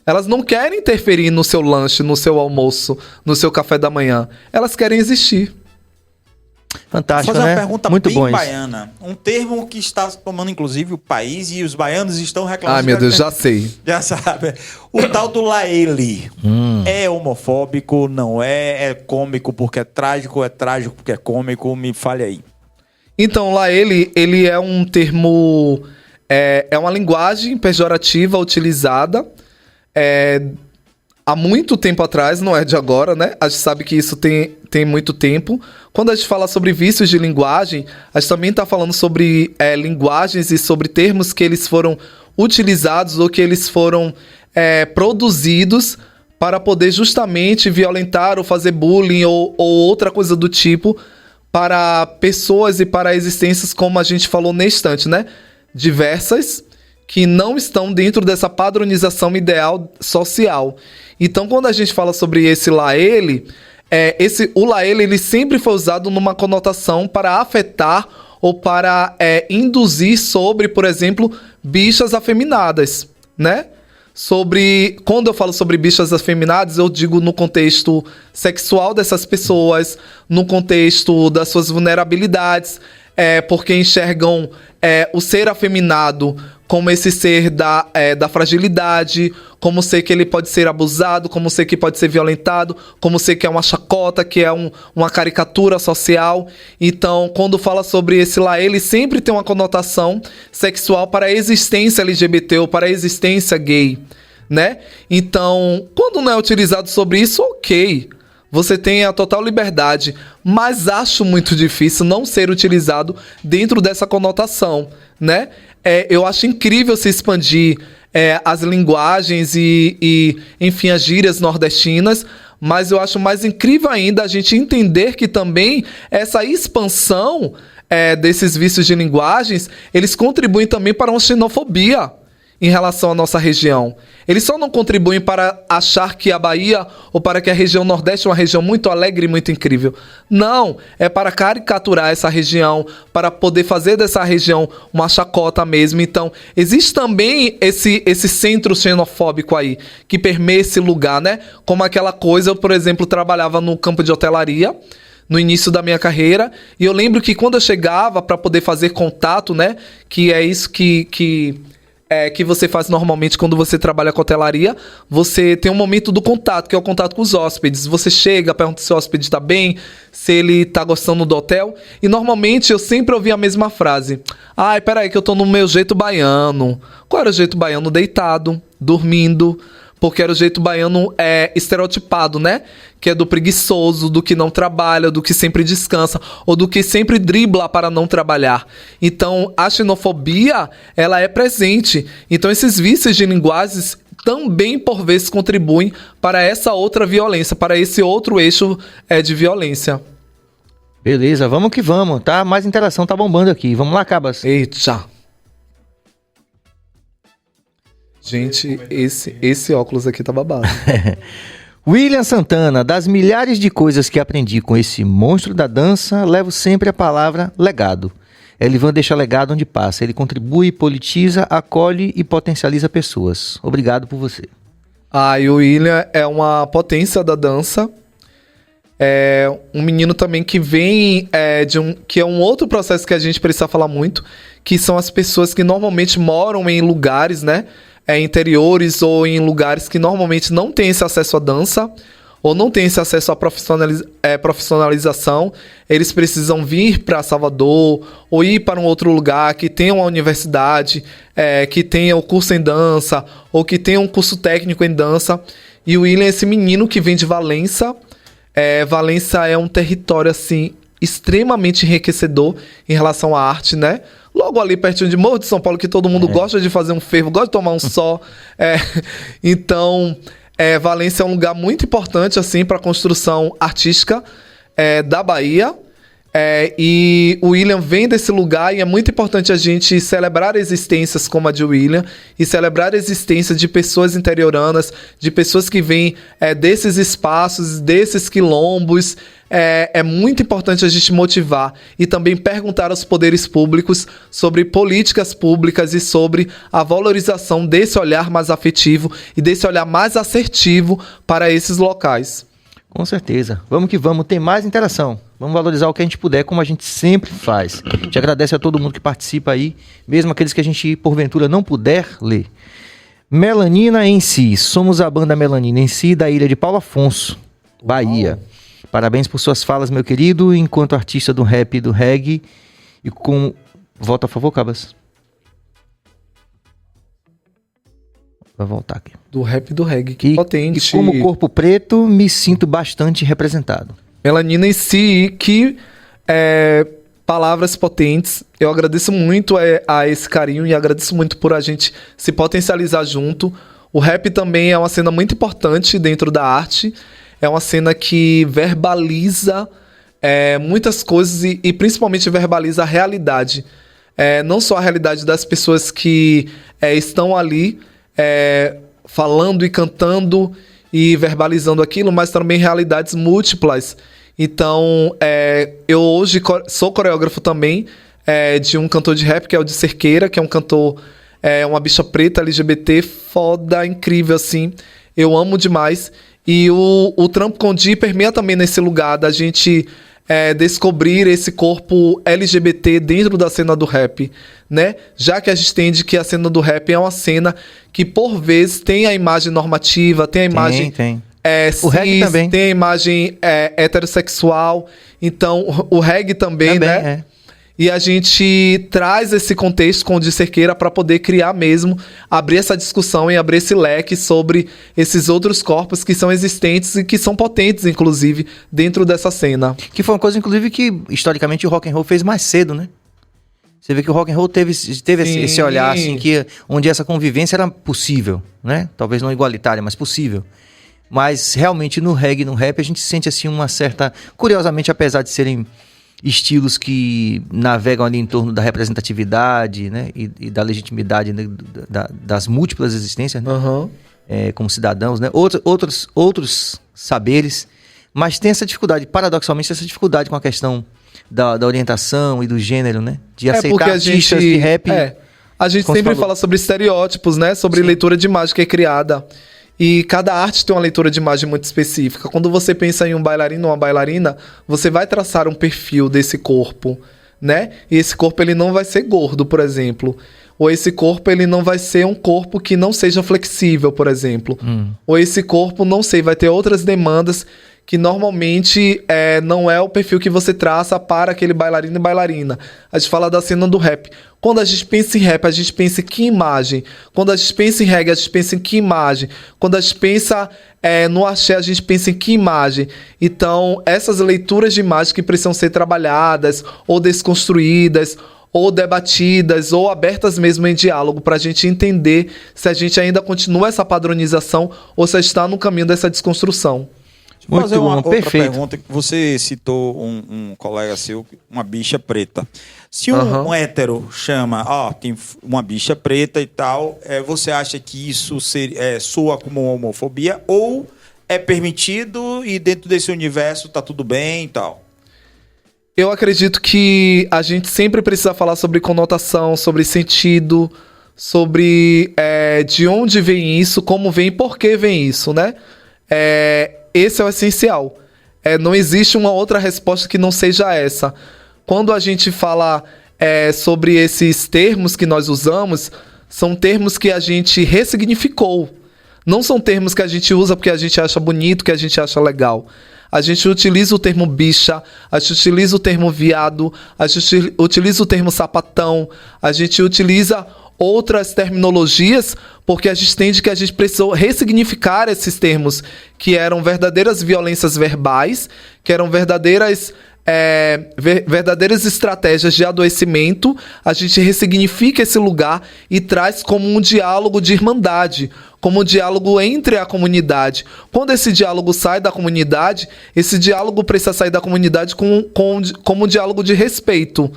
Elas não querem interferir no seu lanche, no seu almoço, no seu café da manhã. Elas querem existir. Fantástico, vou fazer né? uma pergunta muito bem bom baiana. Um termo que está tomando, inclusive, o país e os baianos estão reclamando. Ai, meu Deus, já sei. Já sabe. O tal do Laele. É homofóbico, não é? É cômico porque é trágico porque é cômico? Me fale aí. Então, Laele, ele é um termo... É uma linguagem pejorativa utilizada há muito tempo atrás, não é de agora, né? A gente sabe que isso tem muito tempo. Quando a gente fala sobre vícios de linguagem, a gente também está falando sobre linguagens e sobre termos que eles foram utilizados ou que eles foram produzidos para poder justamente violentar ou fazer bullying ou outra coisa do tipo para pessoas e para existências, como a gente falou na estante, né? Diversas, que não estão dentro dessa padronização ideal social. Então, quando a gente fala sobre esse Laele, o Laele ele sempre foi usado numa conotação para afetar ou para induzir sobre, por exemplo, bichas afeminadas, né? Quando eu falo sobre bichas afeminadas, eu digo no contexto sexual dessas pessoas, no contexto das suas vulnerabilidades, porque enxergam o ser afeminado como esse ser da fragilidade, como ser que ele pode ser abusado, como ser que pode ser violentado, como ser que é uma chacota, que é uma caricatura social. Então, quando fala sobre esse lá, ele sempre tem uma conotação sexual para a existência LGBT ou para a existência gay, né? Então, quando não é utilizado sobre isso, ok. Você tem a total liberdade, mas acho muito difícil não ser utilizado dentro dessa conotação, né? Eu acho incrível se expandir as linguagens e, enfim, as gírias nordestinas, mas eu acho mais incrível ainda a gente entender que também essa expansão desses vícios de linguagens, eles contribuem também para uma xenofobia em relação à nossa região. Eles só não contribuem para achar que a Bahia ou para que a região Nordeste é uma região muito alegre e muito incrível. Não, é para caricaturar essa região, para poder fazer dessa região uma chacota mesmo. Então, existe também esse centro xenofóbico aí, que permeia esse lugar, né? Como aquela coisa, eu, por exemplo, trabalhava no campo de hotelaria, no início da minha carreira. E eu lembro que quando eu chegava para poder fazer contato, né? Que é isso que você faz normalmente quando você trabalha com hotelaria, você tem um momento do contato, que é o contato com os hóspedes. Você chega, pergunta se o hóspede está bem, se ele está gostando do hotel. E normalmente eu sempre ouvia a mesma frase. Ai, peraí que eu tô no meu jeito baiano. Qual era o jeito baiano? Deitado, dormindo. Porque era o jeito baiano estereotipado, né? Que é do preguiçoso, do que não trabalha, do que sempre descansa, ou do que sempre dribla para não trabalhar. Então, a xenofobia, ela é presente. Então, esses vícios de linguagens também, por vezes, contribuem para essa outra violência, para esse outro eixo de violência. Beleza, vamos que vamos, tá? Mais interação tá bombando aqui. Vamos lá, Cabas. Eita! Gente, esse óculos aqui tá babado. William Santana, das milhares de coisas que aprendi com esse monstro da dança, levo sempre a palavra legado. Elivan deixa legado onde passa. Ele contribui, politiza, acolhe e potencializa pessoas. Obrigado por você. E o William é uma potência da dança. É um menino também que vem que é um outro processo que a gente precisa falar muito, que são as pessoas que normalmente moram em lugares, né? Interiores ou em lugares que normalmente não têm esse acesso à dança ou não têm esse acesso à profissionalização. Eles precisam vir para Salvador ou ir para um outro lugar que tenha uma universidade, que tenha o curso em dança ou que tenha um curso técnico em dança. E o William é esse menino que vem de Valença. Valença é um território assim extremamente enriquecedor em relação à arte, né? Logo ali pertinho de Morro de São Paulo, que todo mundo gosta de fazer um fervo, gosta de tomar um sol. Então, Valença é um lugar muito importante assim, para a construção artística da Bahia. E o William vem desse lugar e é muito importante a gente celebrar existências como a de William e celebrar a existência de pessoas interioranas, de pessoas que vêm desses espaços, desses quilombos. É muito importante a gente motivar e também perguntar aos poderes públicos sobre políticas públicas e sobre a valorização desse olhar mais afetivo e desse olhar mais assertivo para esses locais. Com certeza. Vamos que vamos, tem mais interação. Vamos valorizar o que a gente puder, como a gente sempre faz. A gente agradece a todo mundo que participa aí, mesmo aqueles que a gente, porventura, não puder ler. Melanina em Si. Somos a banda Melanina em Si, da ilha de Paulo Afonso, Bahia. Uau. Parabéns por suas falas, meu querido, enquanto artista do rap e do reggae. E com... Volta, a favor, Cabas. Vai voltar aqui. Do rap e do reggae, que potente. E como corpo preto, me sinto bastante representado. Melanina em Si, que palavras potentes. Eu agradeço muito a esse carinho e agradeço muito por a gente se potencializar junto. O rap também é uma cena muito importante dentro da arte. É uma cena que verbaliza muitas coisas e principalmente verbaliza a realidade. Não só a realidade das pessoas que estão ali falando e cantando e verbalizando aquilo, mas também realidades múltiplas. Então, eu hoje sou coreógrafo também de um cantor de rap, que é o de Cerqueira, que é um cantor, uma bicha preta, LGBT, foda, incrível, assim. Eu amo demais. E o Trampo com Di permeia também nesse lugar da gente descobrir esse corpo LGBT dentro da cena do rap, né? Já que a gente entende que a cena do rap é uma cena que, por vezes, tem a imagem normativa, tem a imagem... Tem. O reggae também. Tem a imagem heterossexual. Então, o reggae também, né? E a gente traz esse contexto com o de Cerqueira para poder criar mesmo, abrir essa discussão e abrir esse leque sobre esses outros corpos que são existentes e que são potentes, inclusive, dentro dessa cena. Que foi uma coisa, inclusive, que historicamente o rock and roll fez mais cedo, né? Você vê que o rock and roll teve esse olhar, assim, onde essa convivência era possível, né? Talvez não igualitária, mas possível. Mas realmente no reggae, no rap, a gente sente assim uma certa... Curiosamente, apesar de serem estilos que navegam ali em torno da representatividade, né? E da legitimidade, né? Das múltiplas existências, né? Como cidadãos, né? Outros saberes, mas tem essa dificuldade, paradoxalmente, essa dificuldade com a questão da orientação e do gênero, né? De aceitar artistas de rap. A gente sempre fala sobre estereótipos, né? Sobre leitura de imagem que é criada. E cada arte tem uma leitura de imagem muito específica. Quando você pensa em um bailarino ou uma bailarina, você vai traçar um perfil desse corpo, né? E esse corpo ele não vai ser gordo, por exemplo. Ou esse corpo ele não vai ser um corpo que não seja flexível, por exemplo. Ou esse corpo, não sei, vai ter outras demandas que normalmente não é o perfil que você traça para aquele bailarino e bailarina. A gente fala da cena do rap. Quando a gente pensa em rap, a gente pensa em que imagem? Quando a gente pensa em reggae, a gente pensa em que imagem? Quando a gente pensa no axé, a gente pensa em que imagem? Então, essas leituras de imagem que precisam ser trabalhadas ou desconstruídas, ou debatidas, ou abertas mesmo em diálogo, para a gente entender se a gente ainda continua essa padronização ou se está no caminho dessa desconstrução. Vou fazer uma outra pergunta. Você citou um colega seu, uma bicha preta. Se um hétero chama, tem uma bicha preta e tal, você acha que isso soa como homofobia ou é permitido e dentro desse universo tá tudo bem e tal? Eu acredito que a gente sempre precisa falar sobre conotação, sobre sentido, sobre de onde vem isso, como vem e por que vem isso, né? Esse é o essencial. Não existe uma outra resposta que não seja essa. Quando a gente fala sobre esses termos que nós usamos, são termos que a gente ressignificou. Não são termos que a gente usa porque a gente acha bonito, que a gente acha legal. A gente utiliza o termo bicha, a gente utiliza o termo viado, a gente utiliza o termo sapatão, a gente utiliza outras terminologias porque a gente entende que a gente precisou ressignificar esses termos que eram verdadeiras violências verbais, que eram verdadeiras estratégias de adoecimento. A gente ressignifica esse lugar e traz como um diálogo de irmandade, como um diálogo entre a comunidade. Quando esse diálogo sai da comunidade, esse diálogo precisa sair da comunidade como um diálogo de respeito.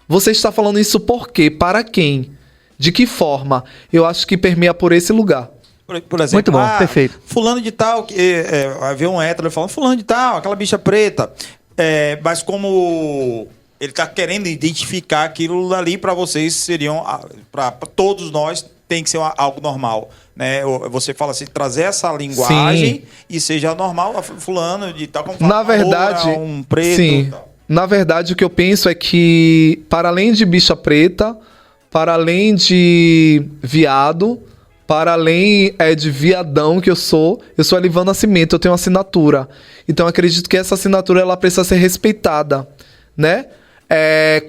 Você está falando isso por quê? Para quem? De que forma? Eu acho que permeia por esse lugar. Por exemplo, muito bom, perfeito. Fulano de tal, havia um hétero falando, fulano de tal, aquela bicha preta. Mas como ele está querendo identificar aquilo ali, para vocês seriam, para todos nós, tem que ser algo normal, né? Você fala assim, trazer essa linguagem. Sim. E seja normal, fulano de tal, como na verdade, um preto. Sim. Tal. Na verdade, o que eu penso é que, para além de bicha preta, para além de viado, para além de viadão que eu sou Elivan Nascimento, eu tenho uma assinatura. Então, eu acredito que essa assinatura ela precisa ser respeitada, né?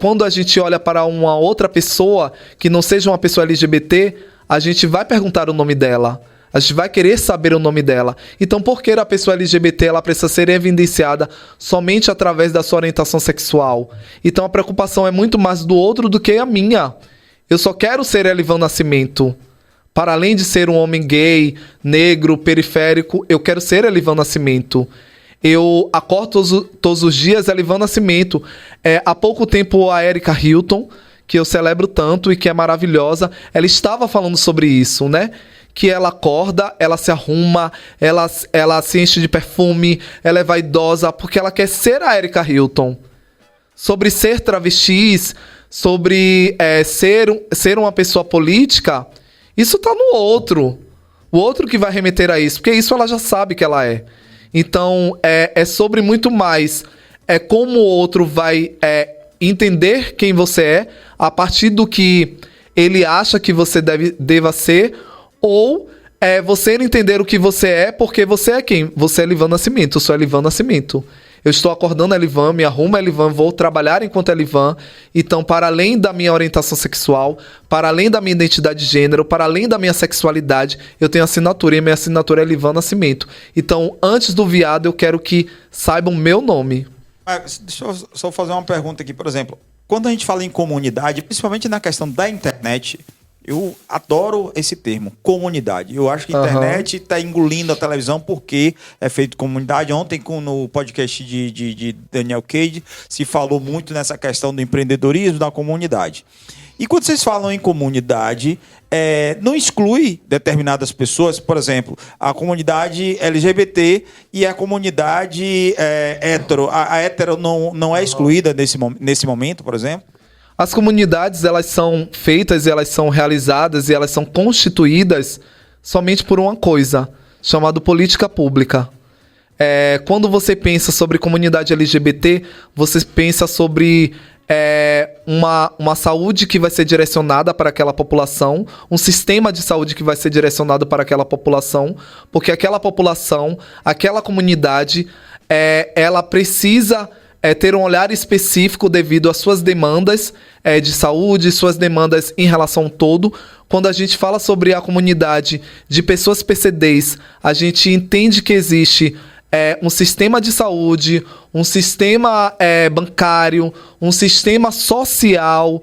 Quando a gente olha para uma outra pessoa que não seja uma pessoa LGBT, a gente vai perguntar o nome dela. A gente vai querer saber o nome dela. Então, por que a pessoa LGBT ela precisa ser evidenciada somente através da sua orientação sexual? Então, a preocupação é muito mais do outro do que a minha. Eu só quero ser Elivan Nascimento. Para além de ser um homem gay, negro, periférico, eu quero ser Elivan Nascimento. Eu acordo todos os dias Elivan Nascimento. Há pouco tempo a Erika Hilton, que eu celebro tanto e que é maravilhosa, ela estava falando sobre isso, né? Que ela acorda, ela se arruma, ela se enche de perfume, ela é vaidosa, porque ela quer ser a Erika Hilton. Sobre ser travestis, sobre ser uma pessoa política, isso tá no outro. O outro que vai remeter a isso, porque isso ela já sabe que ela é. Então, é sobre muito mais como o outro vai entender quem você é a partir do que ele acha que você deva ser, ou você entender o que você é porque você é quem? Você é Elivan Nascimento, eu sou Elivan Nascimento. Eu estou acordando Elivan, me arrumo Elivan, vou trabalhar enquanto Elivan. Então, para além da minha orientação sexual, para além da minha identidade de gênero, para além da minha sexualidade, eu tenho assinatura e a minha assinatura é Elivan Nascimento. Então, antes do viado, eu quero que saibam o meu nome. Deixa eu só fazer uma pergunta aqui, por exemplo. Quando a gente fala em comunidade, principalmente na questão da internet, eu adoro esse termo, comunidade. Eu acho que a internet está engolindo a televisão porque é feito comunidade. Ontem, no podcast de Daniel Cade, se falou muito nessa questão do empreendedorismo da comunidade. E quando vocês falam em comunidade, não exclui determinadas pessoas, por exemplo, a comunidade LGBT e a comunidade hétero. A hétero não é excluída nesse momento, por exemplo? As comunidades, elas são feitas, elas são realizadas e elas são constituídas somente por uma coisa, chamado política pública. Quando você pensa sobre comunidade LGBT, você pensa sobre uma saúde que vai ser direcionada para aquela população, um sistema de saúde que vai ser direcionado para aquela população, porque aquela população, aquela comunidade, ela precisa ter um olhar específico devido às suas demandas de saúde, suas demandas em relação ao todo. Quando a gente fala sobre a comunidade de pessoas PCDs, a gente entende que existe um sistema de saúde, um sistema bancário, um sistema social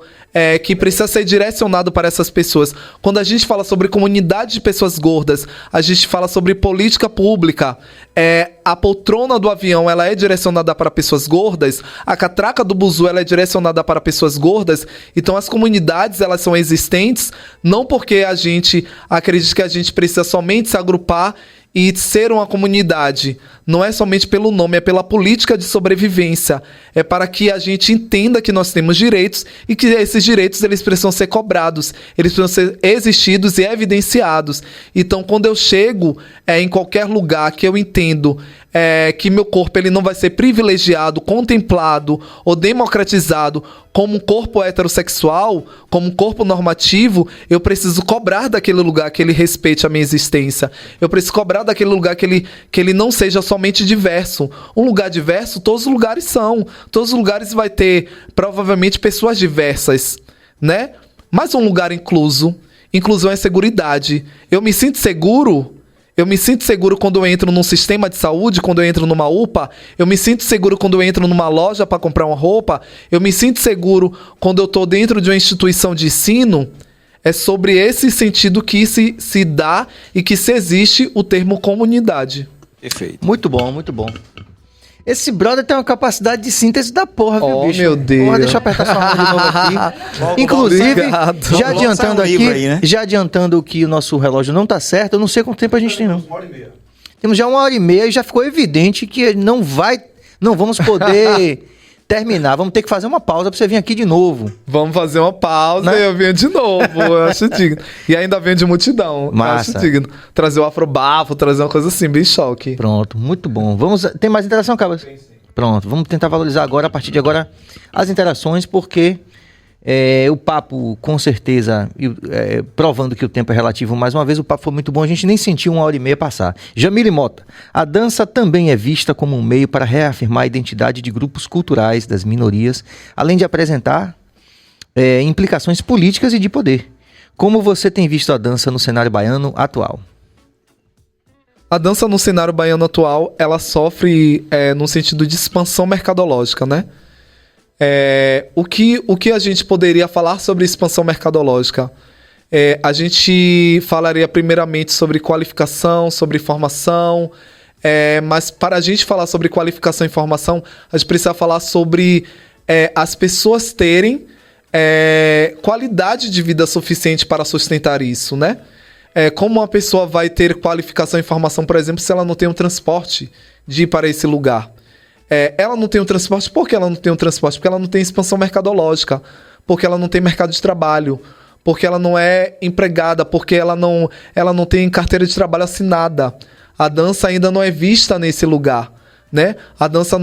que precisa ser direcionado para essas pessoas. Quando a gente fala sobre comunidade de pessoas gordas, a gente fala sobre política pública. A poltrona do avião, ela é direcionada para pessoas gordas, a catraca do buzu, ela é direcionada para pessoas gordas. Então as comunidades, elas são existentes, não porque a gente acredita que a gente precisa somente se agrupar e ser uma comunidade. Não é somente pelo nome, é pela política de sobrevivência. É para que a gente entenda que nós temos direitos e que esses direitos, eles precisam ser cobrados, eles precisam ser exigidos e evidenciados. Então, quando eu chego em qualquer lugar que eu entendo que meu corpo ele não vai ser privilegiado, contemplado ou democratizado como um corpo heterossexual, como um corpo normativo, eu preciso cobrar daquele lugar que ele respeite a minha existência. Eu preciso cobrar daquele lugar que ele não seja somente diverso. Um lugar diverso, todos os lugares são. Todos os lugares vai ter, provavelmente, pessoas diversas, né? Mas um lugar incluso. Inclusão é seguridade. Eu me sinto seguro quando eu entro num sistema de saúde, quando eu entro numa UPA. Eu me sinto seguro quando eu entro numa loja para comprar uma roupa. Eu me sinto seguro quando eu estou dentro de uma instituição de ensino. É sobre esse sentido que se dá e que se existe o termo comunidade. Perfeito. Muito bom, muito bom. Esse brother tem uma capacidade de síntese da porra, viu, bicho? Meu Deus. Porra, deixa eu apertar sua mão de novo aqui. Inclusive, já adiantando aqui, aí, né? Já adiantando que o nosso relógio não tá certo, eu não sei quanto tempo a gente tem, não. 1h30. Temos já 1h30 e já ficou evidente que não vamos poder terminar. Vamos ter que fazer uma pausa pra você vir aqui de novo. Vamos fazer uma pausa, né? E eu venho de novo. Eu acho digno. E ainda venho de multidão. Massa. Eu acho digno. Trazer o afrobafo, trazer uma coisa assim, bem choque. Pronto, muito bom. Tem mais interação, Cabas? Sim. Pronto, vamos tentar valorizar agora, a partir de agora, as interações, porque o papo, com certeza, provando que o tempo é relativo, mais uma vez, o papo foi muito bom, a gente nem sentiu 1h30 passar. Jamile Mota, a dança também é vista como um meio para reafirmar a identidade de grupos culturais das minorias, além de apresentar implicações políticas e de poder. Como você tem visto a dança no cenário baiano atual? A dança no cenário baiano atual, ela sofre no sentido de expansão mercadológica, né? O que a gente poderia falar sobre expansão mercadológica? A gente falaria primeiramente sobre qualificação, sobre formação, mas para a gente falar sobre qualificação e formação, a gente precisa falar sobre as pessoas terem qualidade de vida suficiente para sustentar isso, né? Como uma pessoa vai ter qualificação e formação, por exemplo, se ela não tem um transporte de ir para esse lugar? Ela não tem um transporte. Por que ela não tem um transporte? Porque ela não tem expansão mercadológica, porque ela não tem mercado de trabalho, porque ela não é empregada, porque ela não tem carteira de trabalho assinada. A dança ainda não é vista nesse lugar, né? A dança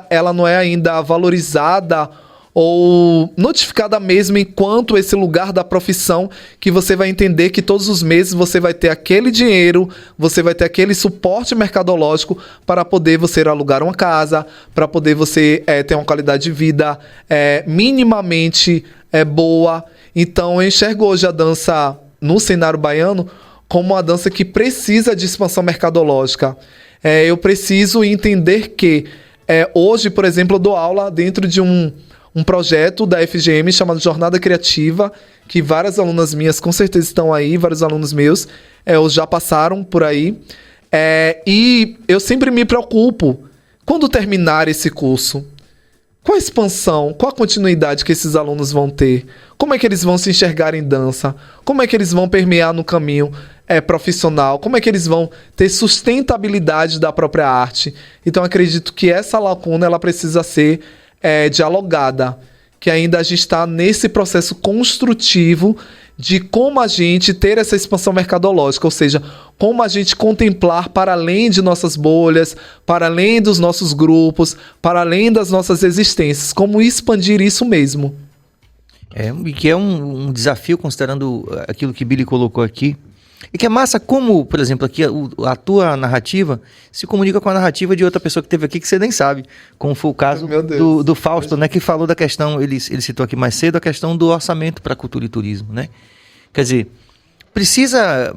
ela não é ainda valorizada ou notificada mesmo enquanto esse lugar da profissão, que você vai entender que todos os meses você vai ter aquele dinheiro, você vai ter aquele suporte mercadológico para poder você alugar uma casa, para poder você ter uma qualidade de vida minimamente boa. Então eu enxergo hoje a dança no cenário baiano como uma dança que precisa de expansão mercadológica. Eu preciso entender que hoje, por exemplo, eu dou aula dentro de um projeto da FGM chamado Jornada Criativa, que várias alunas minhas com certeza estão aí, vários alunos meus já passaram por aí. E eu sempre me preocupo, quando terminar esse curso, qual a expansão, qual a continuidade que esses alunos vão ter? Como é que eles vão se enxergar em dança? Como é que eles vão permear no caminho profissional? Como é que eles vão ter sustentabilidade da própria arte? Então acredito que essa lacuna ela precisa ser dialogada, que ainda a gente está nesse processo construtivo de como a gente ter essa expansão mercadológica, ou seja, como a gente contemplar para além de nossas bolhas, para além dos nossos grupos, para além das nossas existências, como expandir isso mesmo. E que é um desafio, considerando aquilo que Billy colocou aqui. E que é massa como, por exemplo, aqui a tua narrativa se comunica com a narrativa de outra pessoa que teve aqui que você nem sabe. Como foi o caso do Fausto, né? Que falou da questão, ele citou aqui mais cedo, a questão do orçamento para cultura e turismo, né? Quer dizer, precisa...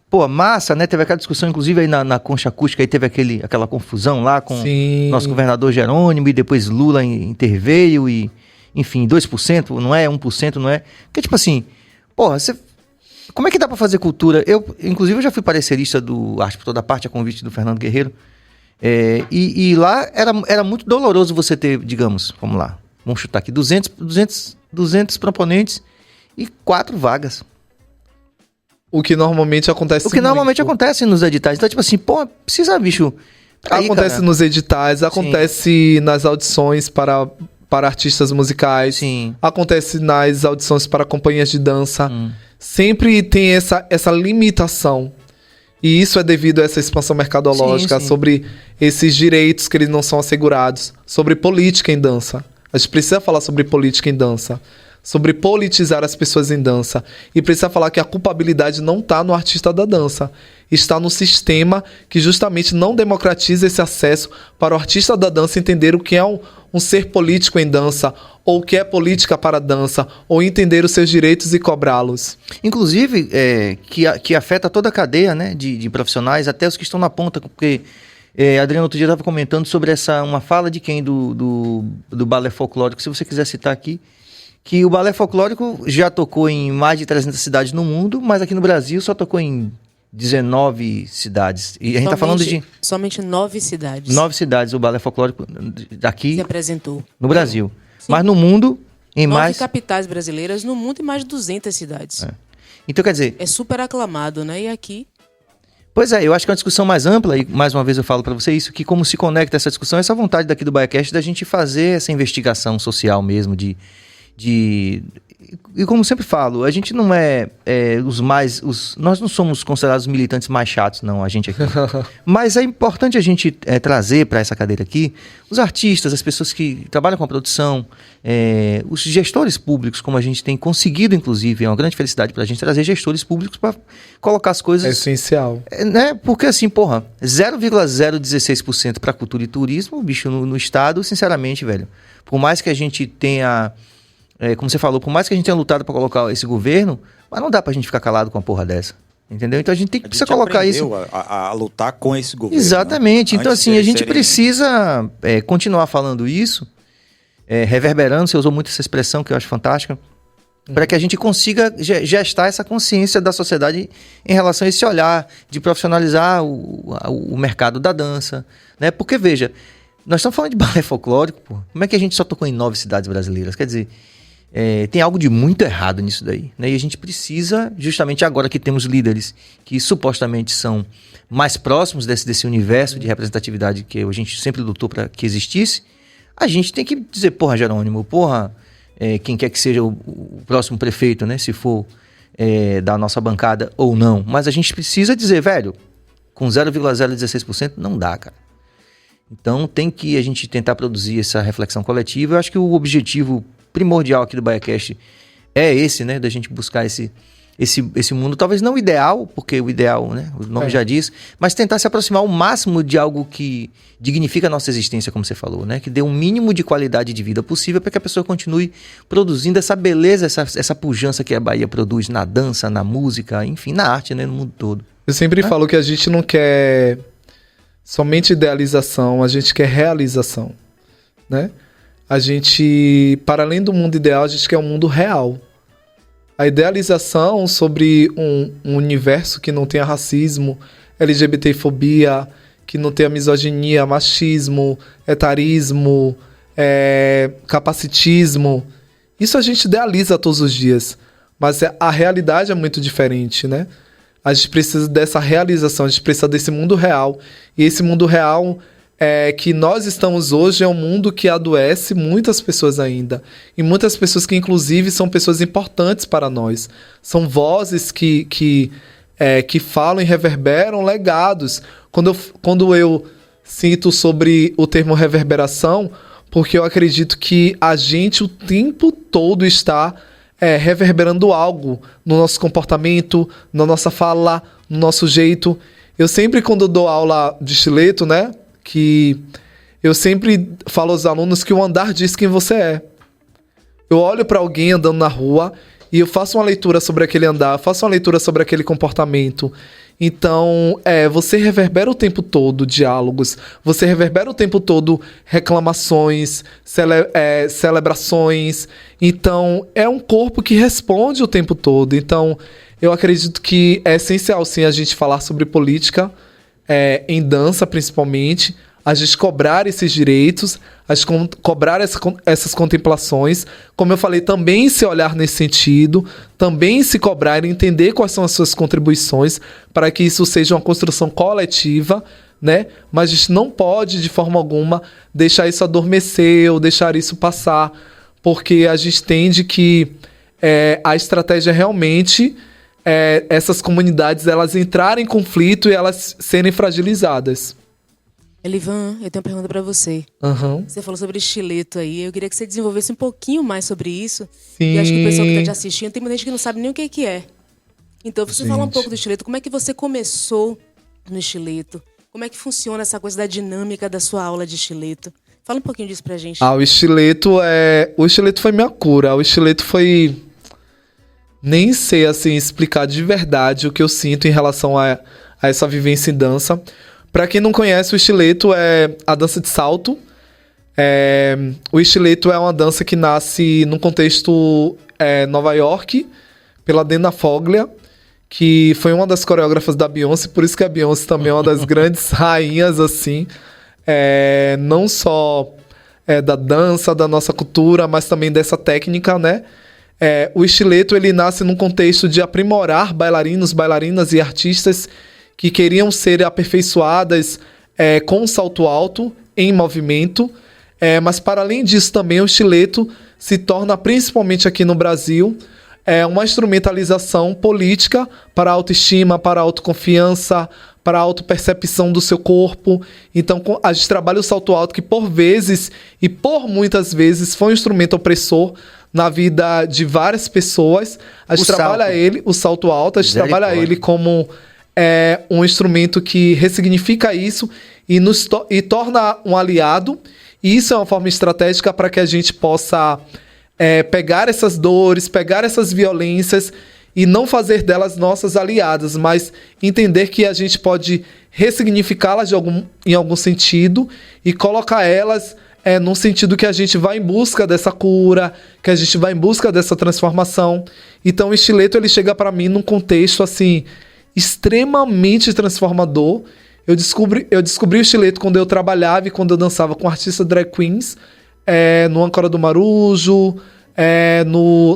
Pô, massa, né? Teve aquela discussão, inclusive, aí na Concha Acústica, aí teve aquela confusão lá com nosso governador Jerônimo, e depois Lula interveio e... Enfim, 2%, não é? 1%, não é? Porque, tipo assim, porra, como é que dá pra fazer cultura? Inclusive, eu já fui parecerista do Arte por Toda Parte, a convite do Fernando Guerreiro. E lá era muito doloroso você ter, digamos, vamos lá, vamos chutar aqui, 200 proponentes e 4 vagas. O que normalmente acontece. Acontece nos editais. Então, tipo assim, pô, precisa, bicho. Acontece nos editais, acontece nas audições para artistas musicais. Sim. Acontece nas audições para companhias de dança. Sempre tem essa limitação. E isso é devido a essa expansão mercadológica, sobre esses direitos que eles não são assegurados, sobre política em dança. A gente precisa falar sobre política em dança, sobre politizar as pessoas em dança. E precisa falar que a culpabilidade não está no artista da dança, está no sistema que justamente não democratiza esse acesso para o artista da dança entender o que é um ser político em dança, ou o que é política para a dança, ou entender os seus direitos e cobrá-los. Inclusive, que afeta toda a cadeia, né, de profissionais, até os que estão na ponta, porque Adriano outro dia estava comentando sobre uma fala de quem do balé folclórico, se você quiser citar aqui, que o balé folclórico já tocou em mais de 300 cidades no mundo, mas aqui no Brasil só tocou em 19 cidades. E a gente está falando de... Somente 9 cidades. 9 cidades o balé folclórico daqui... Se apresentou. No Brasil. Sim. Mas no mundo, em 9 capitais brasileiras no mundo e mais de 200 cidades. Então, quer dizer... É super aclamado, né? E aqui... Pois é, eu acho que é uma discussão mais ampla, e mais uma vez eu falo para você isso, que como se conecta essa discussão, essa vontade daqui do BaiaCast da gente fazer essa investigação social mesmo, e como sempre falo, a gente não nós não somos considerados os militantes mais chatos, não, a gente aqui. Mas é importante a gente trazer para essa cadeira aqui os artistas, as pessoas que trabalham com a produção, os gestores públicos, como a gente tem conseguido, inclusive, é uma grande felicidade para a gente trazer gestores públicos para colocar as coisas... É essencial. Né? Porque assim, 0,016% para cultura e turismo, bicho, no estado, sinceramente, velho, por mais que a gente tenha... como você falou, por mais que a gente tenha lutado para colocar esse governo, mas não dá pra gente ficar calado com uma porra dessa. Entendeu? Então a gente precisa colocar isso. A lutar com esse governo. Exatamente. Né? Então, assim, a gente precisa continuar falando isso, reverberando, você usou muito essa expressão que eu acho fantástica, para que a gente consiga gestar essa consciência da sociedade em relação a esse olhar de profissionalizar o mercado da dança. Né? Porque, veja, nós estamos falando de balé folclórico, pô. Como é que a gente só tocou em 9 cidades brasileiras? Quer dizer, tem algo de muito errado nisso daí, né? E a gente precisa, justamente agora que temos líderes que supostamente são mais próximos desse universo de representatividade que a gente sempre lutou para que existisse, a gente tem que dizer, porra, Jerônimo, porra, quem quer que seja o próximo prefeito, né? Se for da nossa bancada ou não. Mas a gente precisa dizer, velho, com 0,016% não dá, cara. Então tem que a gente tentar produzir essa reflexão coletiva. Eu acho que o objetivo primordial aqui do BaiaCast é esse, né? Da gente buscar esse mundo, talvez não ideal, porque o ideal, né? O nome já diz, mas tentar se aproximar ao máximo de algo que dignifica a nossa existência, como você falou, né? Que dê um mínimo de qualidade de vida possível para que a pessoa continue produzindo essa beleza, essa pujança que a Bahia produz na dança, na música, enfim, na arte, né? No mundo todo. Eu sempre falo que a gente não quer somente idealização, a gente quer realização, né? A gente, para além do mundo ideal, a gente quer um mundo real. A idealização sobre um universo que não tenha racismo, LGBTfobia, que não tenha misoginia, machismo, etarismo, capacitismo, isso a gente idealiza todos os dias, mas a realidade é muito diferente, né? A gente precisa dessa realização, a gente precisa desse mundo real. E esse mundo real que nós estamos hoje é um mundo que adoece muitas pessoas ainda. E muitas pessoas que, inclusive, são pessoas importantes para nós. São vozes que falam e reverberam legados. Quando eu cito sobre o termo reverberação, porque eu acredito que a gente o tempo todo está reverberando algo no nosso comportamento, na nossa fala, no nosso jeito. Eu sempre, quando eu dou aula de estileto, né, que eu sempre falo aos alunos que o andar diz quem você é. Eu olho para alguém andando na rua e eu faço uma leitura sobre aquele andar, faço uma leitura sobre aquele comportamento. Então, você reverbera o tempo todo diálogos, você reverbera o tempo todo reclamações, celebrações. Então, é um corpo que responde o tempo todo. Então, eu acredito que é essencial, sim, a gente falar sobre política, em dança principalmente, a gente cobrar esses direitos, a gente cobrar essas contemplações, como eu falei, também se olhar nesse sentido, também se cobrar e entender quais são as suas contribuições para que isso seja uma construção coletiva, né? Mas a gente não pode, de forma alguma, deixar isso adormecer ou deixar isso passar, porque a gente entende que a estratégia realmente essas comunidades elas entrarem em conflito e elas serem fragilizadas. Elivan, eu tenho uma pergunta para você. Uhum. Você falou sobre estileto aí. Eu queria que você desenvolvesse um pouquinho mais sobre isso. Sim. E acho que o pessoal que está te assistindo, tem muita gente que não sabe nem o que é. Então, você fala um pouco do estileto. Como é que você começou no estileto? Como é que funciona essa coisa da dinâmica da sua aula de estileto? Fala um pouquinho disso pra gente. O estileto foi minha cura. O estileto foi... Nem sei, assim, explicar de verdade o que eu sinto em relação a essa vivência em dança. Para quem não conhece, o estileto é a dança de salto. O estileto é uma dança que nasce num contexto Nova York, pela Dana Foglia, que foi uma das coreógrafas da Beyoncé, por isso que a Beyoncé também é uma das grandes rainhas, assim, não só da dança, da nossa cultura, mas também dessa técnica, né? O estileto ele nasce num contexto de aprimorar bailarinos, bailarinas e artistas que queriam ser aperfeiçoadas com um salto alto, em movimento. Mas, para além disso, também o estileto se torna, principalmente aqui no Brasil, uma instrumentalização política para a autoestima, para a autoconfiança, para a autopercepção do seu corpo. Então, a gente trabalha o salto alto, que por vezes, e por muitas vezes, foi um instrumento opressor na vida de várias pessoas. A gente trabalha o salto alto, a gente trabalha ele como um instrumento que ressignifica isso e torna um aliado. E isso é uma forma estratégica para que a gente possa pegar essas dores, pegar essas violências e não fazer delas nossas aliadas, mas entender que a gente pode ressignificá-las em algum sentido e colocar elas num sentido que a gente vai em busca dessa cura, que a gente vai em busca dessa transformação. Então o estileto ele chega para mim num contexto assim extremamente transformador. Eu descobri o estileto quando eu trabalhava e quando eu dançava com artistas drag queens, no Ancora do Marujo,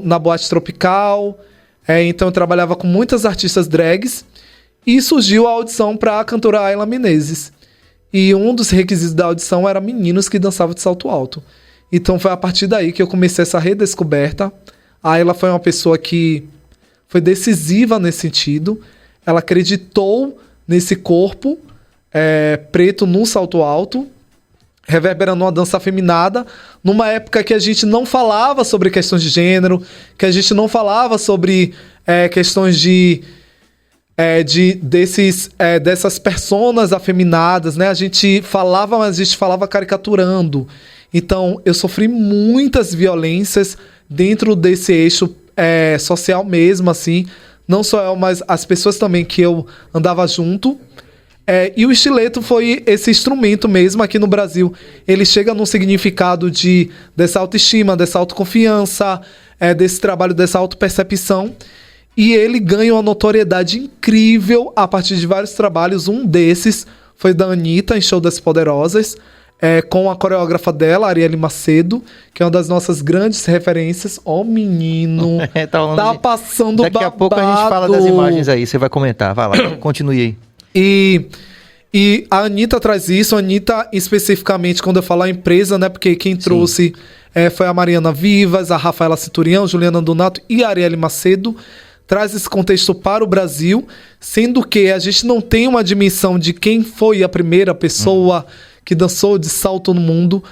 na Boate Tropical. Então eu trabalhava com muitas artistas drags e surgiu a audição para a cantora Ayla Menezes. E um dos requisitos da audição era meninos que dançavam de salto alto. Então foi a partir daí que eu comecei essa redescoberta. A Ayla foi uma pessoa que foi decisiva nesse sentido. Ela acreditou nesse corpo preto num salto alto, reverberando uma dança afeminada, numa época que a gente não falava sobre questões de gênero, que a gente não falava sobre questões dessas personas afeminadas, né? A gente falava, mas a gente falava caricaturando. Então, eu sofri muitas violências dentro desse eixo social mesmo, assim. Não só eu, mas as pessoas também que eu andava junto. E o estileto foi esse instrumento mesmo aqui no Brasil. Ele chega num significado dessa autoestima, dessa autoconfiança, desse trabalho, dessa autopercepção. E ele ganha uma notoriedade incrível a partir de vários trabalhos. Um desses foi da Anitta, em Show das Poderosas, com a coreógrafa dela, Arielle Macedo, que é uma das nossas grandes referências. Menino, tá passando babado. Daqui a pouco a gente fala das imagens aí, você vai comentar. Vai lá, continue aí. E a Anitta traz isso, a Anitta especificamente, quando eu falo a empresa, né? Porque quem trouxe foi a Mariana Vivas, a Rafaela Citurião, Juliana Donato e a Arielle Macedo. Traz esse contexto para o Brasil, sendo que a gente não tem uma dimensão de quem foi a primeira pessoa que dançou de salto no mundo.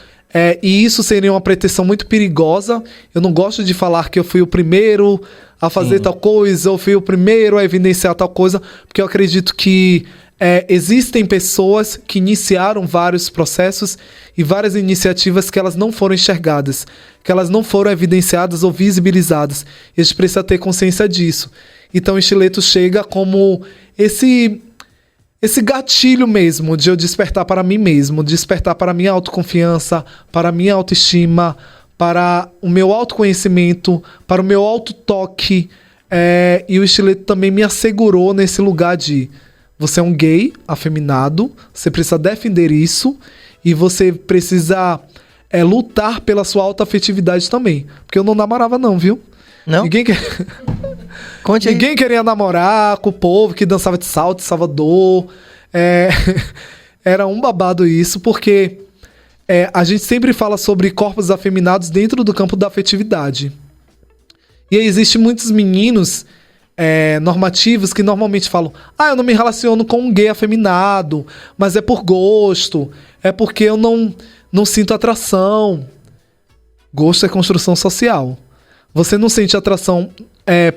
E isso seria uma pretensão muito perigosa. Eu não gosto de falar que eu fui o primeiro a fazer tal coisa, ou fui o primeiro a evidenciar tal coisa, porque eu acredito que existem pessoas que iniciaram vários processos e várias iniciativas que elas não foram enxergadas, que elas não foram evidenciadas ou visibilizadas. E a gente precisa ter consciência disso. Então o estileto chega como esse gatilho mesmo de eu despertar para mim mesmo, despertar para a minha autoconfiança, para a minha autoestima, para o meu autoconhecimento, para o meu autotoque. E o estileto também me assegurou nesse lugar de: você é um gay afeminado, você precisa defender isso e você precisa lutar pela sua autoafetividade também. Porque eu não namorava não, viu? Não? Ninguém queria namorar com o povo que dançava de salto em Salvador. Era um babado isso, porque a gente sempre fala sobre corpos afeminados dentro do campo da afetividade. E aí existem muitos meninos normativos que normalmente falam: eu não me relaciono com um gay afeminado, mas é por gosto, é porque eu não sinto atração. Gosto é construção social. Você não sente atração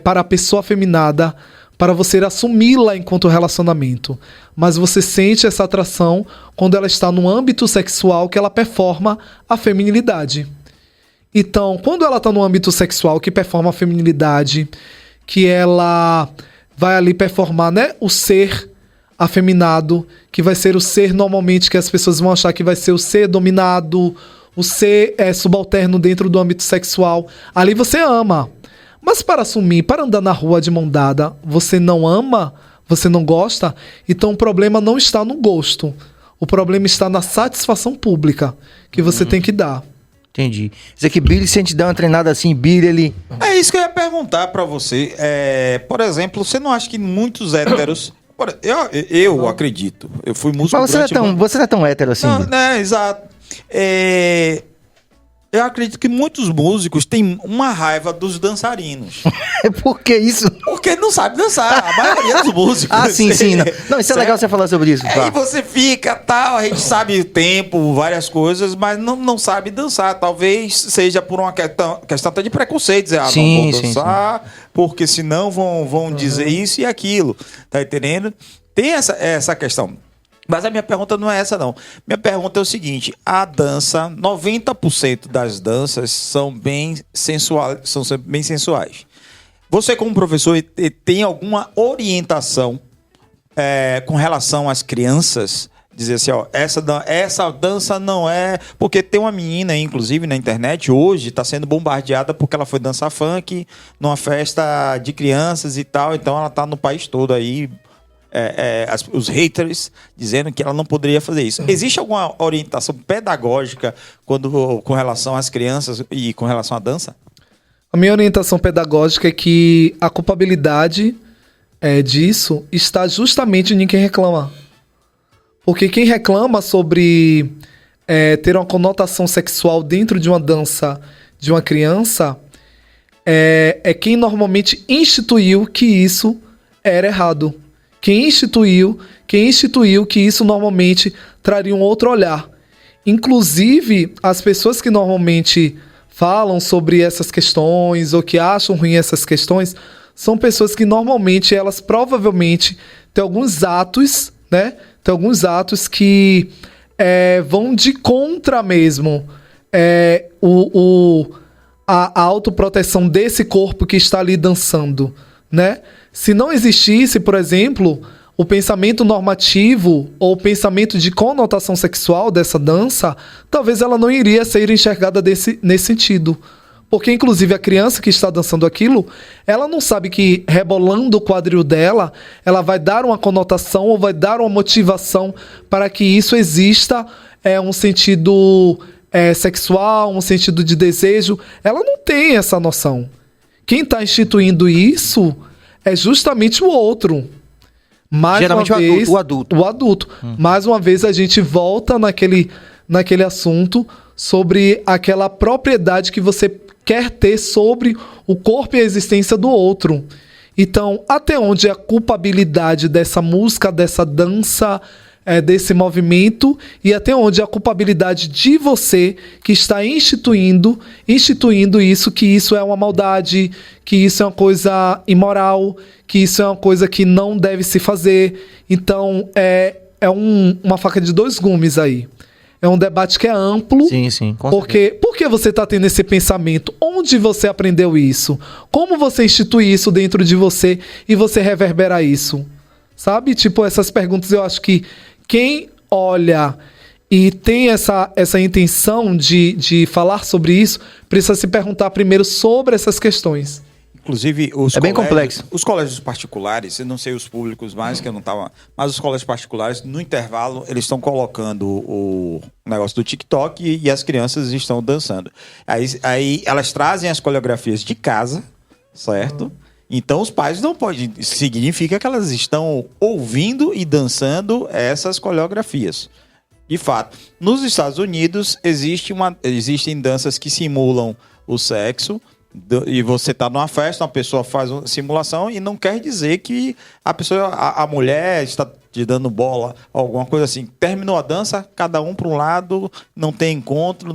para a pessoa afeminada para você assumi-la enquanto relacionamento, mas você sente essa atração quando ela está no âmbito sexual que ela performa a feminilidade. Então, quando ela está no âmbito sexual que performa a feminilidade, que ela vai ali performar, né, o ser afeminado, que vai ser o ser normalmente que as pessoas vão achar que vai ser o ser dominado, o ser subalterno dentro do âmbito sexual. Ali você ama. Mas para assumir, para andar na rua de mão dada, você não ama, você não gosta, então o problema não está no gosto. O problema está na satisfação pública que você tem que dar. Entendi. Isso aqui, Billy, se a gente der uma treinada assim, Billy, ele... É isso que eu ia perguntar pra você. Por exemplo, você não acha que muitos héteros... Eu acredito. Eu fui músico. Mas você não é tão hétero assim. Não, exato. Eu acredito que muitos músicos têm uma raiva dos dançarinos. Por que isso? Porque não sabe dançar, a maioria dos músicos. Sim. Não, isso é legal você falar sobre isso. Aí você fica, tal, a gente sabe o tempo, várias coisas, mas não sabe dançar. Talvez seja por uma questão até de preconceito. Dizer, não vou dançar, porque senão vão dizer isso e aquilo. Tá entendendo? Tem essa questão. Mas a minha pergunta não é essa, não. Minha pergunta é o seguinte: a dança, 90% das danças são bem sensuais. Você, como professor, tem alguma orientação com relação às crianças? Dizer assim, essa dança não é... Porque tem uma menina, inclusive, na internet, hoje, está sendo bombardeada porque ela foi dançar funk numa festa de crianças e tal. Então, ela está no país todo aí... os haters dizendo que ela não poderia fazer isso. Existe alguma orientação pedagógica com relação às crianças e com relação à dança? A minha orientação pedagógica é que a culpabilidade disso está justamente em quem reclama. Porque quem reclama sobre ter uma conotação sexual dentro de uma dança de uma criança é quem normalmente instituiu que isso era errado. Quem instituiu que isso normalmente traria um outro olhar. Inclusive, as pessoas que normalmente falam sobre essas questões ou que acham ruim essas questões são pessoas que normalmente, elas provavelmente têm alguns atos, né? Tem alguns atos que vão de contra mesmo a autoproteção desse corpo que está ali dançando, né? Se não existisse, por exemplo, o pensamento normativo ou o pensamento de conotação sexual dessa dança, talvez ela não iria ser enxergada nesse sentido. Porque, inclusive, a criança que está dançando aquilo, ela não sabe que, rebolando o quadril dela, ela vai dar uma conotação ou vai dar uma motivação para que isso exista um sentido sexual, um sentido de desejo. Ela não tem essa noção. Quem está instituindo isso é justamente o outro. Mais Geralmente uma vez, o adulto. O adulto. Mais uma vez a gente volta naquele assunto sobre aquela propriedade que você quer ter sobre o corpo e a existência do outro. Então, até onde a culpabilidade dessa música, dessa dança, desse movimento, e até onde a culpabilidade de você que está instituindo isso, que isso é uma maldade, que isso é uma coisa imoral, que isso é uma coisa que não deve se fazer. Então, uma faca de dois gumes aí. É um debate que é amplo. Sim, sim. Por que você está tendo esse pensamento? Onde você aprendeu isso? Como você institui isso dentro de você e você reverbera isso? Sabe? Tipo, essas perguntas eu acho que quem olha e tem essa intenção de falar sobre isso precisa se perguntar primeiro sobre essas questões. Inclusive, bem complexo. Os colégios particulares, eu não sei os públicos mais, que eu não estava... Mas os colégios particulares, no intervalo, eles estão colocando o negócio do TikTok e as crianças estão dançando. Aí elas trazem as coreografias de casa, certo? Então, os pais não podem... Significa que elas estão ouvindo e dançando essas coreografias. De fato, nos Estados Unidos, existem danças que simulam o sexo. E você está numa festa, uma pessoa faz uma simulação e não quer dizer que a mulher está te dando bola, alguma coisa assim. Terminou a dança, cada um para um lado, não tem encontro,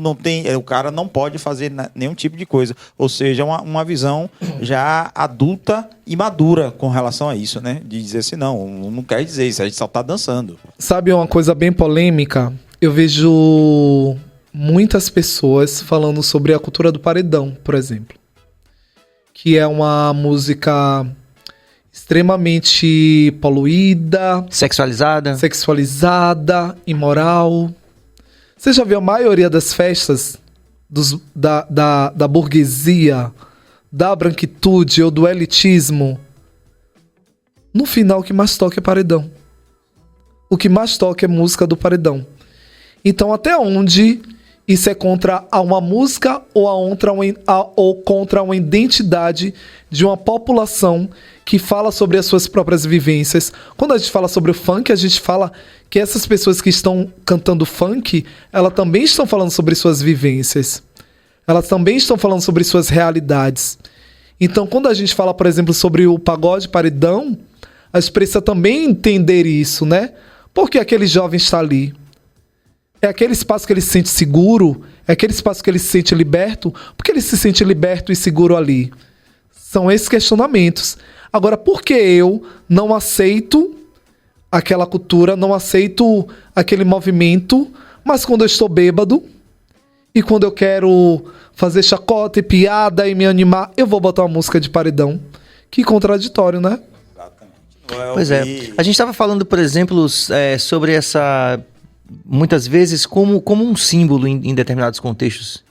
o cara não pode fazer nenhum tipo de coisa. Ou seja, uma visão já adulta e madura com relação a isso, né? De dizer assim, não quer dizer isso, a gente só está dançando. Sabe uma coisa bem polêmica? Eu vejo muitas pessoas falando sobre a cultura do paredão, por exemplo. Que é uma música extremamente poluída, sexualizada, imoral. Você já viu a maioria das festas da burguesia, da branquitude ou do elitismo? No final, o que mais toca é paredão. O que mais toca é música do paredão. Então, até onde isso é contra uma música ou contra uma identidade de uma população que fala sobre as suas próprias vivências? Quando a gente fala sobre o funk, a gente fala que essas pessoas que estão cantando funk, elas também estão falando sobre suas vivências. Elas também estão falando sobre suas realidades. Então, quando a gente fala, por exemplo, sobre o pagode paredão, a gente precisa também entender isso, né? Por que aquele jovem está ali? É aquele espaço que ele se sente seguro? É aquele espaço que ele se sente liberto? Por que ele se sente liberto e seguro ali? São esses questionamentos. Agora, por que eu não aceito aquela cultura, não aceito aquele movimento, mas quando eu estou bêbado e quando eu quero fazer chacota e piada e me animar, eu vou botar uma música de paredão? Que contraditório, né? Exatamente. Pois é. A gente estava falando, por exemplo, sobre essa... Muitas vezes, como um símbolo em determinados contextos,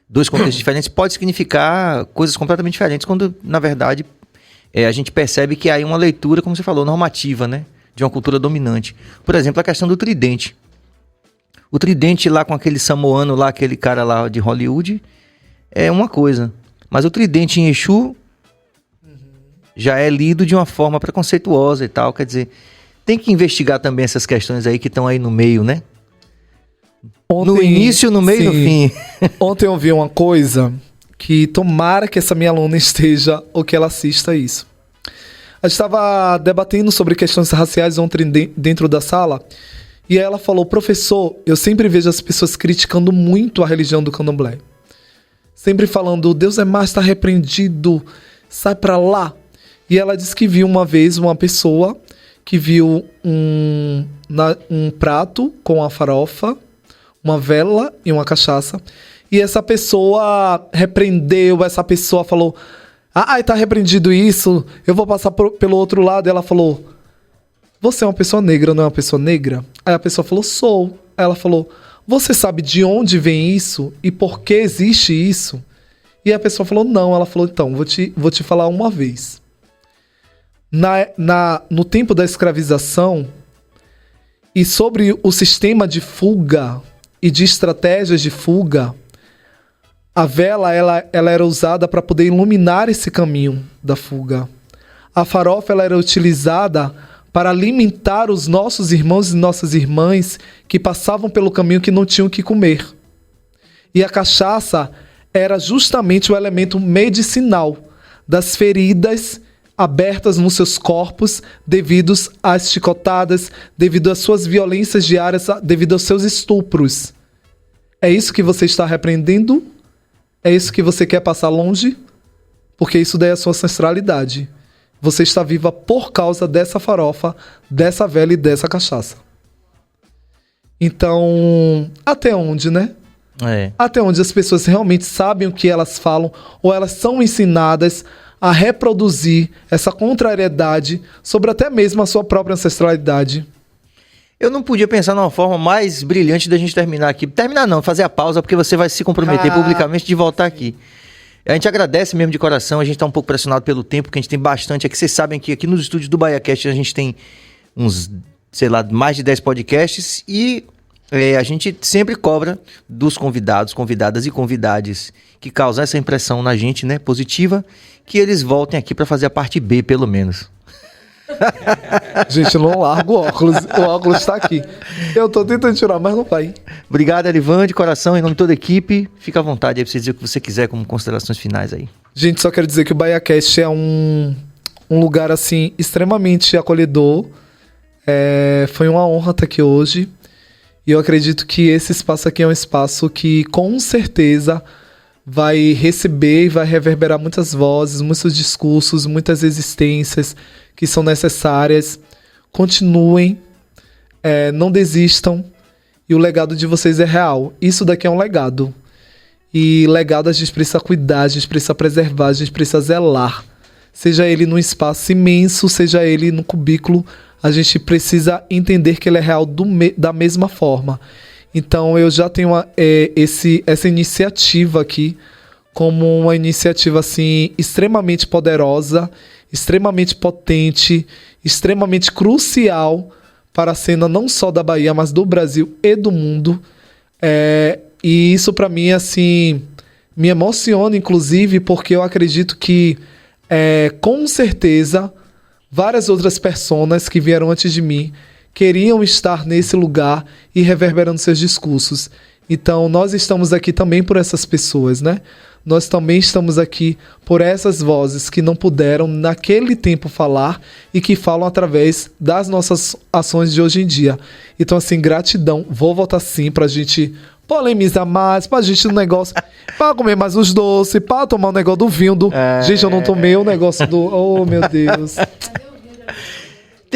dois contextos diferentes, pode significar coisas completamente diferentes, quando, na verdade, a gente percebe que há aí uma leitura, como você falou, normativa, né? De uma cultura dominante. Por exemplo, a questão do tridente. O tridente lá com aquele samoano lá, aquele cara lá de Hollywood, é uma coisa. Mas o tridente em Exu já é lido de uma forma preconceituosa e tal, quer dizer... Tem que investigar também essas questões aí que estão aí no meio, né? No início, no meio e no fim. Ontem eu vi uma coisa que tomara que essa minha aluna esteja ou que ela assista isso. A gente estava debatendo sobre questões raciais ontem dentro da sala e ela falou, professor, eu sempre vejo as pessoas criticando muito a religião do candomblé. Sempre falando, Deus é mais, está repreendido, sai pra lá. E ela disse que viu uma vez uma pessoa... que viu um prato com a farofa, uma vela e uma cachaça. E essa pessoa repreendeu, essa pessoa falou, tá repreendido isso, eu vou passar pelo outro lado. E ela falou, você é uma pessoa negra, não é uma pessoa negra? Aí a pessoa falou, sou. Aí ela falou, você sabe de onde vem isso e por que existe isso? E a pessoa falou, não. Ela falou, então, vou te falar uma vez. No tempo da escravização e sobre o sistema de fuga e de estratégias de fuga, a vela ela era usada para poder iluminar esse caminho da fuga. A farofa ela era utilizada para alimentar os nossos irmãos e nossas irmãs que passavam pelo caminho que não tinham o que comer. E a cachaça era justamente o elemento medicinal das feridas abertas nos seus corpos devido às chicotadas, devido às suas violências diárias, devido aos seus estupros. É isso que você está repreendendo? É isso que você quer passar longe? Porque isso daí é a sua ancestralidade. Você está viva por causa dessa farofa, dessa velha e dessa cachaça. Então, até onde, né? Até onde as pessoas realmente sabem o que elas falam ou elas são ensinadas a reproduzir essa contrariedade sobre até mesmo a sua própria ancestralidade. Eu não podia pensar numa forma mais brilhante da gente terminar aqui. Terminar não, fazer a pausa, porque você vai se comprometer publicamente de voltar aqui. A gente agradece mesmo de coração, a gente tá um pouco pressionado pelo tempo, porque a gente tem bastante. É que vocês sabem que aqui nos estúdios do BahiaCast a gente tem uns, sei lá, mais de 10 podcasts e a gente sempre cobra dos convidados, convidadas e convidades que causam essa impressão na gente, né, positiva, que eles voltem aqui para fazer a parte B, pelo menos. Gente, não larga o óculos tá aqui. Eu tô tentando tirar, mas não vai. Obrigado, Elivan, de coração, em nome de toda a equipe. Fica à vontade aí pra você dizer o que você quiser como considerações finais aí. Gente, só quero dizer que o BahiaCast é um lugar, assim, extremamente acolhedor. Foi uma honra estar aqui hoje. E eu acredito que esse espaço aqui é um espaço que, com certeza, vai receber e vai reverberar muitas vozes, muitos discursos, muitas existências que são necessárias. Continuem, não desistam, e o legado de vocês é real. Isso daqui é um legado. E legado a gente precisa cuidar, a gente precisa preservar, a gente precisa zelar. Seja ele num espaço imenso, seja ele no cubículo, a gente precisa entender que ele é real da mesma forma. Então eu já tenho essa iniciativa aqui como uma iniciativa assim, extremamente poderosa, extremamente potente, extremamente crucial para a cena não só da Bahia, mas do Brasil e do mundo. E isso para mim assim, me emociona, inclusive, porque eu acredito que com certeza várias outras personas que vieram antes de mim queriam estar nesse lugar e reverberando seus discursos. Então, nós estamos aqui também por essas pessoas, né? Nós também estamos aqui por essas vozes que não puderam, naquele tempo, falar e que falam através das nossas ações de hoje em dia. Então, assim, gratidão. Vou voltar sim pra gente polemizar mais, pra gente no negócio, pra comer mais os doces, pra tomar o negócio do vinho do... Gente, eu não tomei o negócio do... Oh, meu Deus.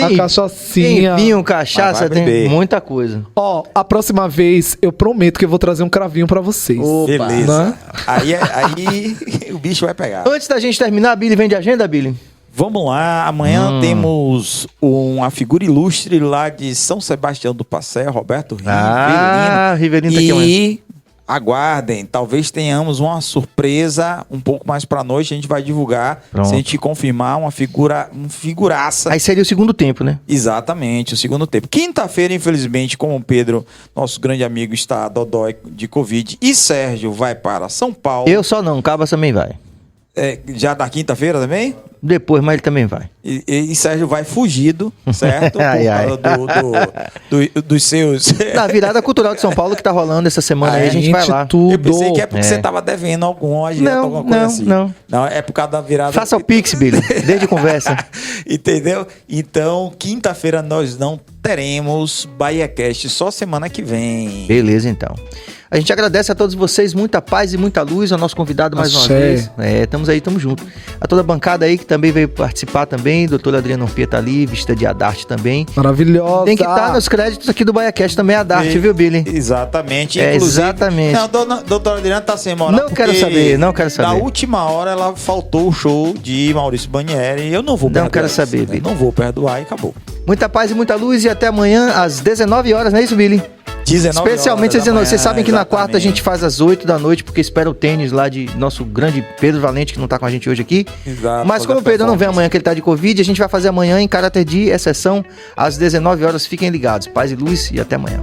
A cachaçinha. Tem vinho, cachaça, tem muita coisa. Ó, a próxima vez eu prometo que eu vou trazer um cravinho pra vocês. Opa. Beleza. Né? Aí o bicho vai pegar. Antes da gente terminar, Billy, vem de agenda, Billy? Vamos lá, amanhã temos uma figura ilustre lá de São Sebastião do Passé, Roberto Rivelino. Rivelino tá aqui amanhã. E aguardem, talvez tenhamos uma surpresa um pouco mais pra noite, a gente vai divulgar, se a gente confirmar uma figuraça. Aí seria o segundo tempo, né? Exatamente, o segundo tempo. Quinta-feira, infelizmente, como o Pedro, nosso grande amigo, está dodói de Covid, e Sérgio vai para São Paulo. Eu só não, Cabas também vai. Já da quinta-feira também? Depois, mas ele também vai. E Sérgio vai fugido, certo? Por causa dos seus... Da virada cultural de São Paulo que tá rolando essa semana aí, a gente vai lá. Eu pensei que é porque você tava devendo alguma coisa assim. Não, é por causa da virada... Faça o Pix, Billy, desde conversa. Entendeu? Então, quinta-feira nós não teremos BahiaCast, só semana que vem. Beleza, então. A gente agradece a todos vocês, muita paz e muita luz, ao nosso convidado mais uma vez. Estamos aí, estamos juntos. A toda a bancada aí que também veio participar também, doutora Adriana Ampia tá ali, vestida de Adarte também. Maravilhosa! Tem que estar nos créditos aqui do BahiaCast também, a Adarte, viu, Billy? Exatamente. Exatamente. Não, doutora Adriana tá sem moral. Não quero saber. Na última hora ela faltou o show de Maurício Banieri e eu não vou perdoar. Não quero saber, Billy. Não vou perdoar e acabou. Muita paz e muita luz e até amanhã às 19 horas, não é isso, Billy? 19 Especialmente às 19. Vocês sabem que exatamente. Na quarta a gente faz às 8 da noite, porque espera o tênis lá de nosso grande Pedro Valente, que não tá com a gente hoje aqui. Exato, mas como o Pedro não vem amanhã, que ele tá de Covid, a gente vai fazer amanhã em caráter de exceção, às 19 horas. Fiquem ligados. Paz e luz e até amanhã.